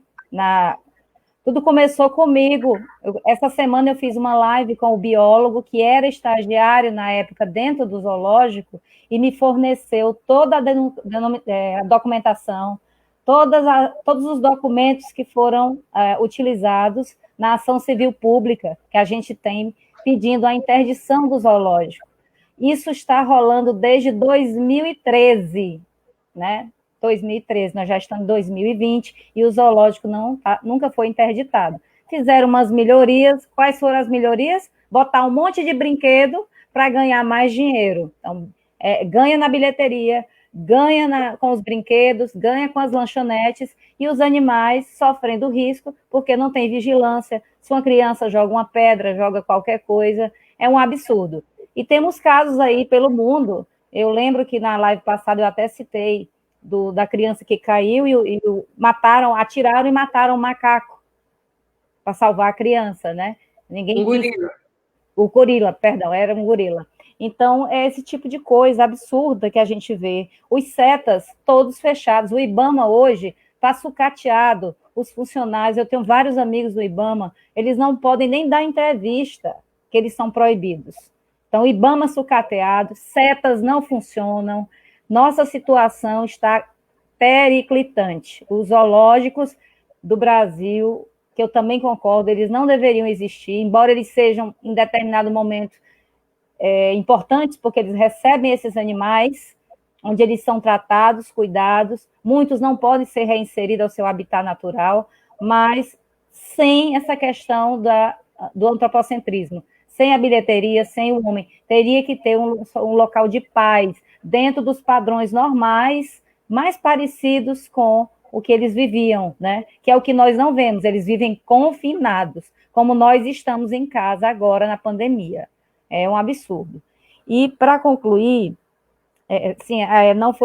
Speaker 3: tudo começou comigo. Essa semana eu fiz uma live com o biólogo, que era estagiário na época dentro do zoológico, e me forneceu toda a documentação, todos os documentos que foram utilizados na ação civil pública que a gente tem pedindo a interdição do zoológico. Isso está rolando desde 2013, né? 2013, nós já estamos em 2020, e o zoológico nunca foi interditado. Fizeram umas melhorias. Quais foram as melhorias? Botar um monte de brinquedo para ganhar mais dinheiro. Então, ganha na bilheteria, ganha com os brinquedos, ganha com as lanchonetes, e os animais sofrendo risco porque não tem vigilância. Se uma criança joga uma pedra, joga qualquer coisa, é um absurdo. E temos casos aí pelo mundo. Eu lembro que na live passada eu até citei da criança que caiu e atiraram e mataram um macaco para salvar a criança, né? O gorila, perdão, era um gorila. Então, é esse tipo de coisa absurda que a gente vê. Os CETAs, todos fechados. O IBAMA hoje está sucateado. Os funcionários, eu tenho vários amigos do IBAMA, eles não podem nem dar entrevista, que eles são proibidos. Então, IBAMA sucateado, CETAs não funcionam. Nossa situação está periclitante. Os zoológicos do Brasil, que eu também concordo, eles não deveriam existir, embora eles sejam, em determinado momento, importantes, porque eles recebem esses animais, onde eles são tratados, cuidados. Muitos não podem ser reinseridos ao seu habitat natural, mas sem essa questão do antropocentrismo, sem a bilheteria, sem o homem. Teria que ter um local de paz, dentro dos padrões normais, mais parecidos com o que eles viviam, né? Que é o que nós não vemos, eles vivem confinados, como nós estamos em casa agora na pandemia. É um absurdo. E, para concluir,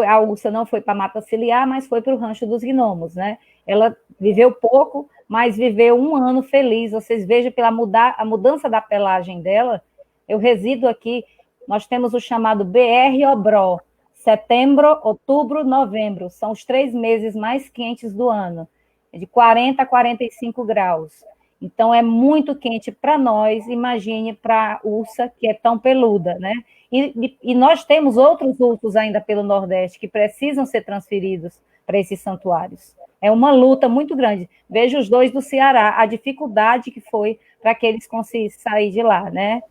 Speaker 3: a ursa não foi para a Mata Ciliar, mas foi para o Rancho dos Gnomos, né? Ela viveu pouco, mas viveu um ano feliz. Vocês vejam pela a mudança da pelagem dela. Eu resido aqui. Nós temos o chamado BR-Obró, setembro, outubro, novembro, são os 3 meses mais quentes do ano, de 40 a 45 graus. Então, é muito quente para nós, imagine para a ursa, que é tão peluda, né? E nós temos outros ursos ainda pelo Nordeste que precisam ser transferidos para esses santuários. É uma luta muito grande. Veja os 2 do Ceará, a dificuldade que foi para que eles conseguissem sair de lá, né?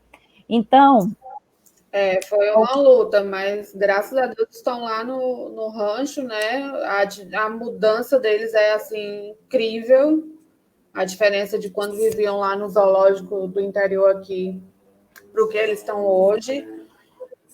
Speaker 3: Então...
Speaker 5: foi uma luta, mas graças a Deus estão lá no rancho, né? A mudança deles é assim incrível, a diferença de quando viviam lá no zoológico do interior aqui para o que eles estão hoje.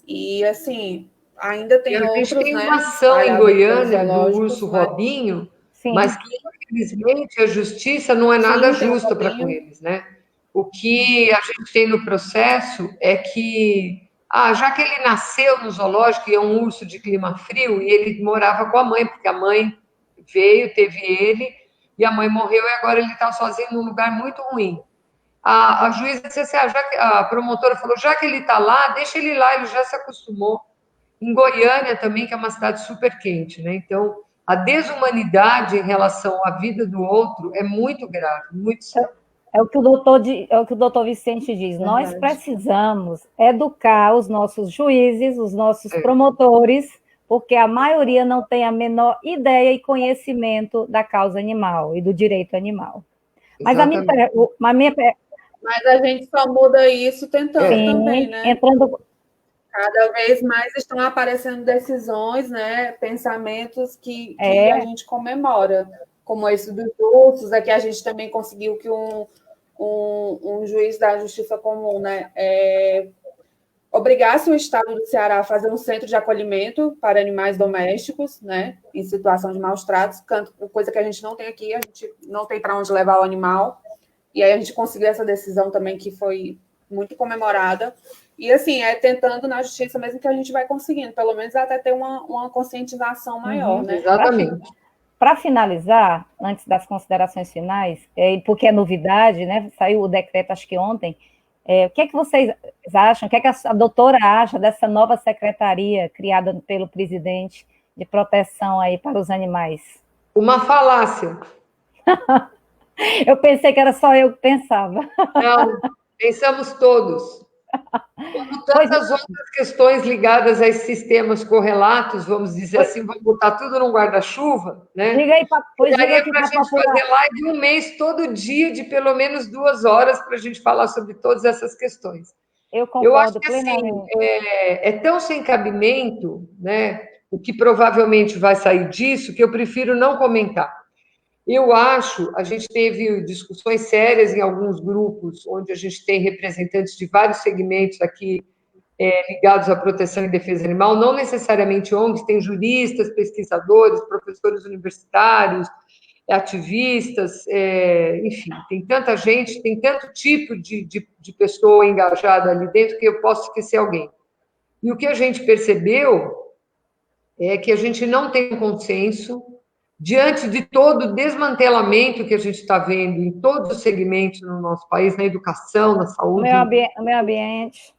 Speaker 5: E assim, ainda tem outros, né? A gente tem
Speaker 2: uma ação em Goiânia do urso Robinho, mas que infelizmente a justiça não é nada justa para com eles, né? O que a gente tem no processo é que, já que ele nasceu no zoológico e é um urso de clima frio, e ele morava com a mãe, porque a mãe veio, teve ele, e a mãe morreu, e agora ele está sozinho num lugar muito ruim. A juíza disse assim, a promotora falou, já que ele está lá, deixa ele lá, ele já se acostumou. Em Goiânia também, que é uma cidade super quente, né? Então, a desumanidade em relação à vida do outro é muito grave, muito sério.
Speaker 3: É o que o doutor Vicente diz. Verdade. Nós precisamos educar os nossos juízes, os nossos promotores, porque a maioria não tem a menor ideia e conhecimento da causa animal e do direito animal. Mas
Speaker 5: Mas a gente só muda isso tentando também, né? Cada vez mais estão aparecendo decisões, né? Pensamentos que a gente comemora, como esse dos ursos, que a gente também conseguiu que um juiz da Justiça Comum, né, obrigasse o Estado do Ceará a fazer um centro de acolhimento para animais domésticos, né, em situação de maus tratos, coisa que a gente não tem aqui, a gente não tem para onde levar o animal, e aí a gente conseguiu essa decisão também, que foi muito comemorada, e assim, tentando na justiça mesmo que a gente vai conseguindo, pelo menos até ter uma conscientização maior, né?
Speaker 2: Exatamente.
Speaker 3: Para finalizar, antes das considerações finais, porque é novidade, né? Saiu o decreto, acho que ontem, o que é que vocês acham, o que é que a doutora acha dessa nova secretaria criada pelo presidente de proteção aí para os animais?
Speaker 2: Uma falácia.
Speaker 3: Eu pensei que era só eu que pensava.
Speaker 2: Não, pensamos todos. Como tantas outras questões ligadas a esses sistemas correlatos, vamos dizer assim, vamos botar tudo num guarda-chuva, né?
Speaker 3: Diga aí,
Speaker 2: daria para a gente fazer live um mês, todo dia, de pelo menos 2 horas, para a gente falar sobre todas essas questões.
Speaker 3: Eu
Speaker 2: acho que assim, é tão sem cabimento, né, o que provavelmente vai sair disso, que eu prefiro não comentar. Eu acho, a gente teve discussões sérias em alguns grupos, onde a gente tem representantes de vários segmentos aqui ligados à proteção e defesa animal, não necessariamente ONGs, tem juristas, pesquisadores, professores universitários, ativistas, enfim, tem tanta gente, tem tanto tipo de pessoa engajada ali dentro que eu posso esquecer alguém. E o que a gente percebeu é que a gente não tem um consenso diante de todo o desmantelamento que a gente está vendo em todos os segmentos no nosso país, na educação, na saúde.
Speaker 3: No meio ambiente.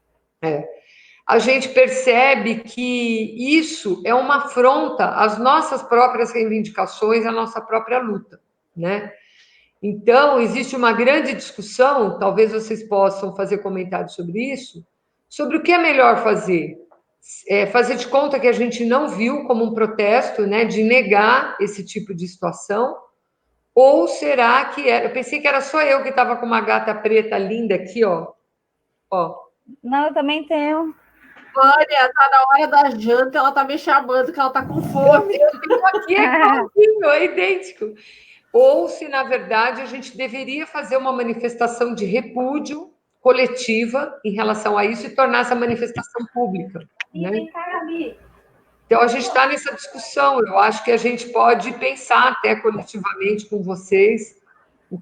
Speaker 2: A gente percebe que isso é uma afronta às nossas próprias reivindicações, à nossa própria luta, né? Então, existe uma grande discussão, talvez vocês possam fazer comentários sobre isso, sobre o que é melhor fazer. Fazer de conta que a gente não viu como um protesto, né, de negar esse tipo de situação, ou será que era... Eu pensei que era só eu que estava com uma gata preta linda aqui, ó.
Speaker 3: Não, eu também tenho.
Speaker 4: Olha, tá na hora da janta, ela tá me chamando, que ela tá com fome.
Speaker 2: Eu tenho aqui, é idêntico. Ou se, na verdade, a gente deveria fazer uma manifestação de repúdio coletiva em relação a isso e tornar essa manifestação pública, né? Então, a gente está nessa discussão. Eu acho que a gente pode pensar até coletivamente com vocês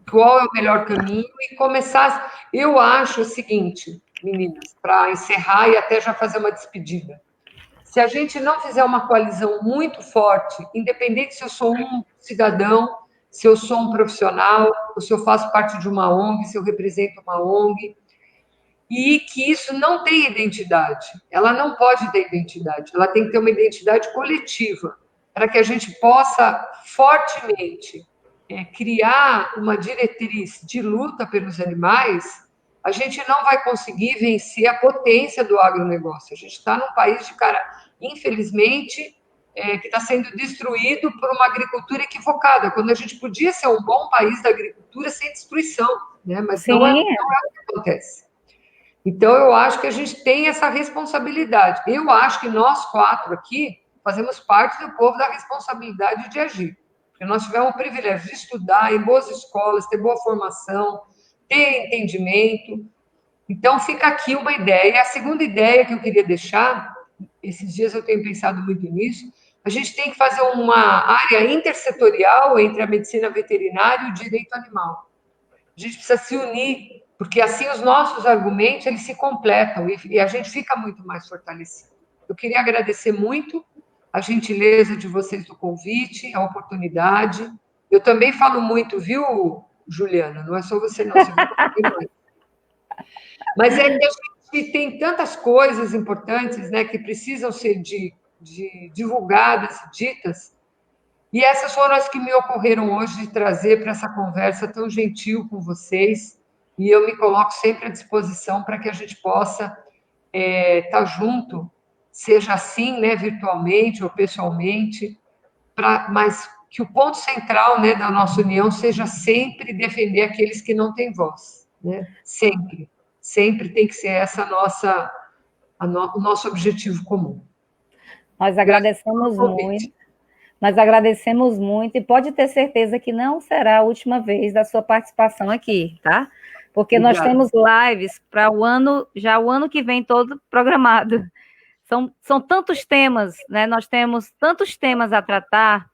Speaker 2: qual é o melhor caminho e começar... Eu acho o seguinte, meninas, para encerrar e até já fazer uma despedida. Se a gente não fizer uma coalizão muito forte, independente se eu sou um cidadão, se eu sou um profissional, ou se eu faço parte de uma ONG, se eu represento uma ONG, e que isso não tem identidade. Ela não pode ter identidade, ela tem que ter uma identidade coletiva, para que a gente possa fortemente criar uma diretriz de luta pelos animais. A gente não vai conseguir vencer a potência do agronegócio. A gente está num país de infelizmente, que está sendo destruído por uma agricultura equivocada, quando a gente podia ser um bom país da agricultura sem destruição, né? Mas não é o que acontece. Então, eu acho que a gente tem essa responsabilidade. Eu acho que nós 4 aqui fazemos parte do povo da responsabilidade de agir. Porque nós tivemos o privilégio de estudar em boas escolas, ter boa formação, ter entendimento. Então, fica aqui uma ideia. A segunda ideia que eu queria deixar, esses dias eu tenho pensado muito nisso, a gente tem que fazer uma área intersetorial entre a medicina veterinária e o direito animal. a gente precisa se unir, porque assim os nossos argumentos eles se completam e a gente fica muito mais fortalecido. Eu queria agradecer muito a gentileza de vocês do convite, a oportunidade. Eu também falo muito, viu, Juliana? Não é só você, não. Você vai mais. Mas é que a gente tem tantas coisas importantes, né, que precisam ser divulgadas, ditas, e essas foram as que me ocorreram hoje de trazer para essa conversa tão gentil com vocês, e eu me coloco sempre à disposição para que a gente possa estar junto, seja assim, né, virtualmente ou pessoalmente, mas que o ponto central, né, da nossa união seja sempre defender aqueles que não têm voz, né? Sempre, sempre tem que ser essa o nosso objetivo comum.
Speaker 3: Nós agradecemos muito. Nós agradecemos muito e pode ter certeza que não será a última vez da sua participação aqui, tá? Porque Obrigada. Nós temos lives para o ano que vem todo programado. São tantos temas, né? Nós temos tantos temas a tratar,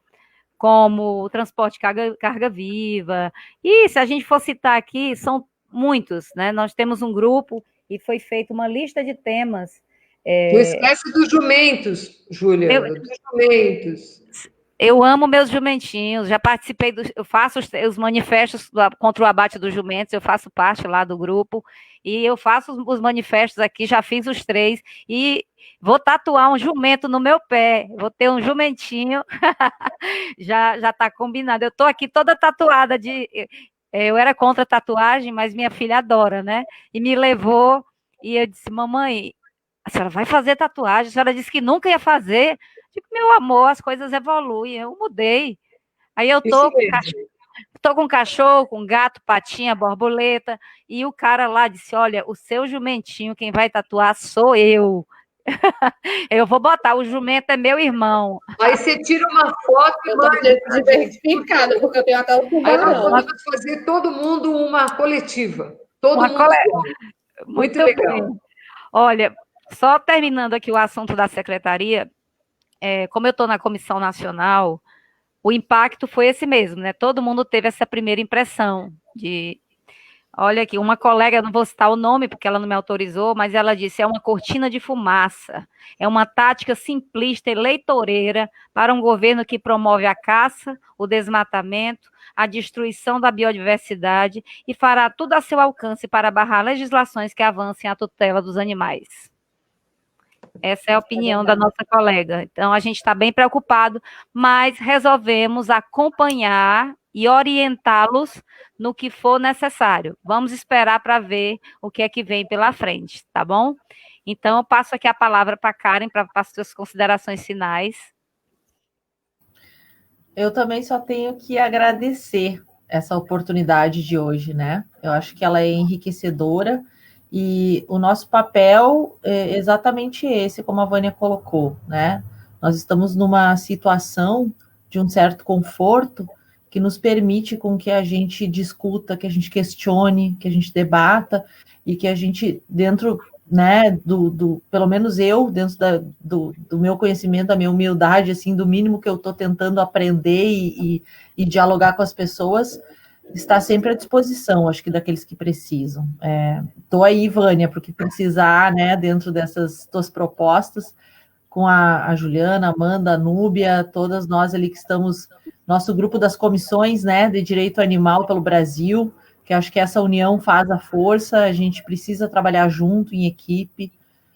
Speaker 3: como o transporte carga viva. E se a gente for citar aqui, são muitos, né? Nós temos um grupo e foi feita uma lista de temas.
Speaker 2: Não esquece dos jumentos, Júlia, dos jumentos.
Speaker 3: Eu amo meus jumentinhos, já participei, eu faço os manifestos contra o abate dos jumentos, eu faço parte lá do grupo, e eu faço os manifestos aqui, já fiz os 3, e vou tatuar um jumento no meu pé, vou ter um jumentinho, já está combinado. Eu estou aqui toda tatuada, eu era contra a tatuagem, mas minha filha adora, né? E me levou, e eu disse, mamãe, a senhora vai fazer tatuagem? A senhora disse que nunca ia fazer. Digo, meu amor, as coisas evoluem, eu mudei. Aí eu tô com cachorro, com gato, patinha, borboleta, e o cara lá disse, olha, o seu jumentinho, quem vai tatuar sou eu. Eu vou botar, o jumento é meu irmão.
Speaker 2: Aí você tira uma foto e manda
Speaker 5: diversificada, porque eu tenho até o tubarão.
Speaker 2: Aí nós podemos fazer todo mundo uma coletiva. Todo mundo.
Speaker 3: Muito legal. Bem. Olha, só terminando aqui o assunto da secretaria, como eu estou na Comissão Nacional, o impacto foi esse mesmo, né? Todo mundo teve essa primeira impressão de... Olha aqui, uma colega, não vou citar o nome porque ela não me autorizou, mas ela disse, é uma cortina de fumaça, é uma tática simplista eleitoreira para um governo que promove a caça, o desmatamento, a destruição da biodiversidade e fará tudo a seu alcance para barrar legislações que avancem a tutela dos animais. Essa é a opinião da nossa colega. Então, a gente está bem preocupado, mas resolvemos acompanhar e orientá-los no que for necessário. Vamos esperar para ver o que é que vem pela frente, tá bom? Então, eu passo aqui a palavra para a Karen, para as suas considerações finais.
Speaker 4: Eu também só tenho que agradecer essa oportunidade de hoje, né? Eu acho que ela é enriquecedora, e o nosso papel é exatamente esse, como a Vânia colocou, né? Nós estamos numa situação de um certo conforto que nos permite com que a gente discuta, que a gente questione, que a gente debata, e que a gente, dentro, né, pelo menos eu, dentro do meu conhecimento, da minha humildade, assim, do mínimo que eu estou tentando aprender e dialogar com as pessoas, está sempre à disposição, acho que daqueles que precisam. Estou aí, Vânia, para o que precisar, né, dentro dessas tuas propostas, com a Juliana, a Amanda, a Núbia, todas nós ali que estamos, nosso grupo das comissões, né, de direito animal pelo Brasil, que acho que essa união faz a força, a gente precisa trabalhar junto, em equipe,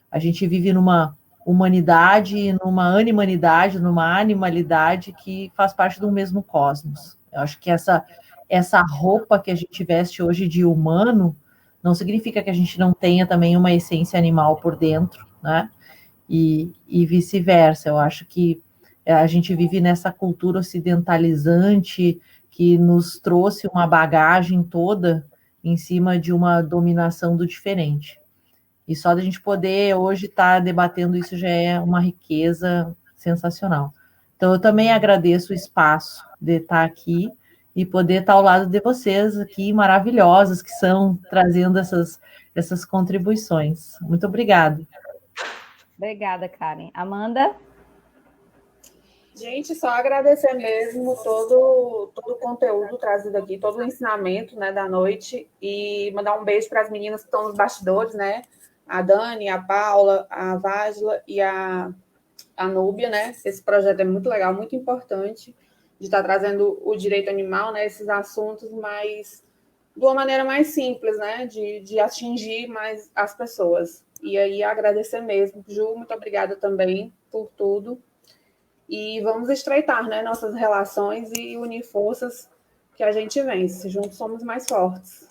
Speaker 4: a gente vive numa humanidade, numa animalidade, numa animalidade que faz parte do mesmo cosmos. Eu acho que essa roupa que a gente veste hoje de humano não significa que a gente não tenha também uma essência animal por dentro, né? E vice-versa. Eu acho que a gente vive nessa cultura ocidentalizante que nos trouxe uma bagagem toda em cima de uma dominação do diferente. E só da gente poder hoje estar debatendo isso já é uma riqueza sensacional. Então, eu também agradeço o espaço de estar aqui e poder estar ao lado de vocês aqui, maravilhosas, que são trazendo essas contribuições. Muito obrigada.
Speaker 3: Obrigada, Karen. Amanda?
Speaker 5: Gente, só agradecer mesmo todo o conteúdo trazido aqui, todo o ensinamento, né, da noite, e mandar um beijo para as meninas que estão nos bastidores, né? A Dani, a Paula, a Vágila e a Núbia, né? Esse projeto é muito legal, muito importante, de estar trazendo o direito animal, né? Esses assuntos, mas de uma maneira mais simples, né? De atingir mais as pessoas. E aí, agradecer mesmo. Ju, muito obrigada também por tudo. E vamos estreitar, né, nossas relações e unir forças que a gente vence. Juntos somos mais fortes.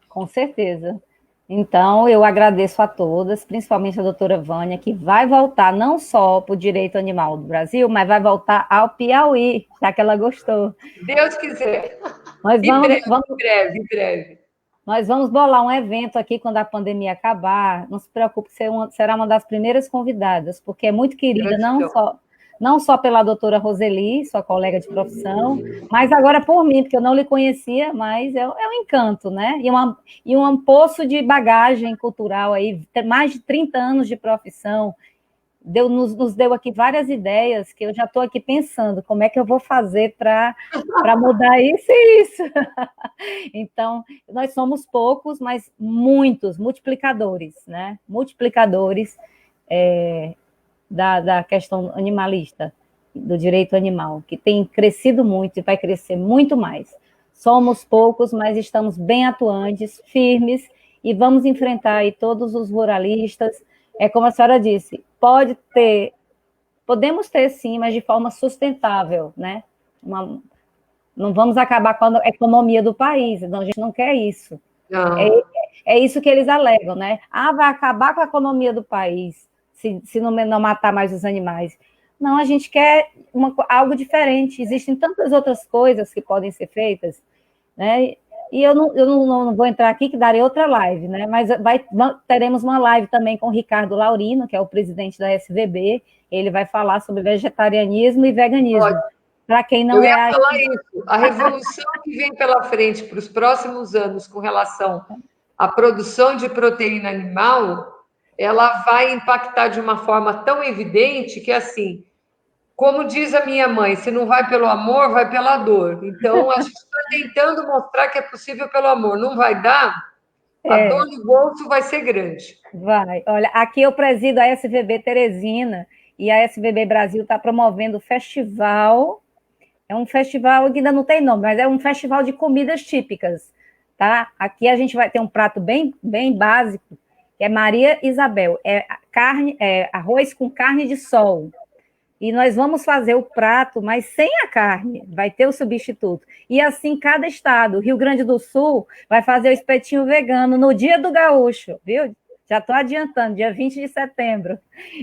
Speaker 3: Com certeza. Então, eu agradeço a todas, principalmente a doutora Vânia, que vai voltar não só para o direito animal do Brasil, mas vai voltar ao Piauí, já que ela gostou.
Speaker 2: Deus quiser.
Speaker 3: Nós vamos,
Speaker 2: Em breve.
Speaker 3: Nós vamos bolar um evento aqui quando a pandemia acabar. Não se preocupe, será uma das primeiras convidadas, porque é muito querida, não só pela doutora Roseli, sua colega de profissão, mas agora por mim, porque eu não lhe conhecia, mas é um encanto, né? E um poço de bagagem cultural aí, mais de 30 anos de profissão, nos deu aqui várias ideias que eu já estou aqui pensando como é que eu vou fazer para mudar isso e isso. Então, nós somos poucos, mas muitos multiplicadores, né? Multiplicadores da questão animalista, do direito animal, que tem crescido muito e vai crescer muito mais. Somos poucos, mas estamos bem atuantes, firmes, e vamos enfrentar aí todos os ruralistas. É como a senhora disse, podemos ter sim, mas de forma sustentável, né? Não vamos acabar com a economia do país, então a gente não quer isso. É isso que eles alegam, né? Vai acabar com a economia do país se não matar mais os animais. Não, a gente quer algo diferente. Existem tantas outras coisas que podem ser feitas, né? E eu não vou entrar aqui, que darei outra live, né? Mas teremos uma live também com o Ricardo Laurino, que é o presidente da SVB. Ele vai falar sobre vegetarianismo e veganismo. Para quem não
Speaker 2: ia falar isso. A revolução que vem pela frente para os próximos anos com relação à produção de proteína animal, ela vai impactar de uma forma tão evidente que, assim, como diz a minha mãe, se não vai pelo amor, vai pela dor. Então, a gente está tentando mostrar que é possível pelo amor. Não vai dar? A dor no bolso vai ser grande.
Speaker 3: Vai. Olha, aqui eu presido a SVB Teresina e a SVB Brasil está promovendo o festival. É um festival que ainda não tem nome, mas é um festival de comidas típicas, tá? Aqui a gente vai ter um prato bem, bem básico, que é Maria Isabel. Arroz com carne de sol. E nós vamos fazer o prato, mas sem a carne, vai ter o substituto. E assim, cada estado, Rio Grande do Sul, vai fazer o espetinho vegano no Dia do Gaúcho, viu? Já estou adiantando, dia 20 de setembro.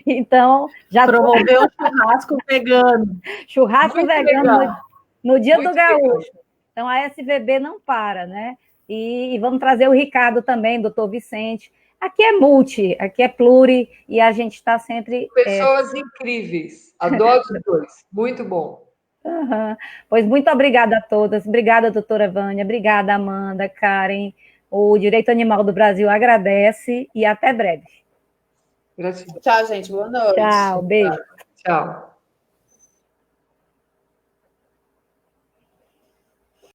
Speaker 3: Então, já
Speaker 4: promoveu o churrasco vegano.
Speaker 3: Churrasco muito vegano no Dia muito do Gaúcho. Legal. Então, a SVB não para, né? E vamos trazer o Ricardo também, doutor Vicente. Aqui é multi, aqui é pluri, e a gente está sempre...
Speaker 2: Pessoas incríveis. Adoro os dois. Muito bom.
Speaker 3: Uhum. Pois muito obrigada a todas. Obrigada, doutora Vânia. Obrigada, Amanda, Karen. O Direito Animal do Brasil agradece e até breve.
Speaker 2: Gratidão.
Speaker 5: Tchau, gente. Boa noite.
Speaker 3: Tchau, beijo.
Speaker 2: Tchau.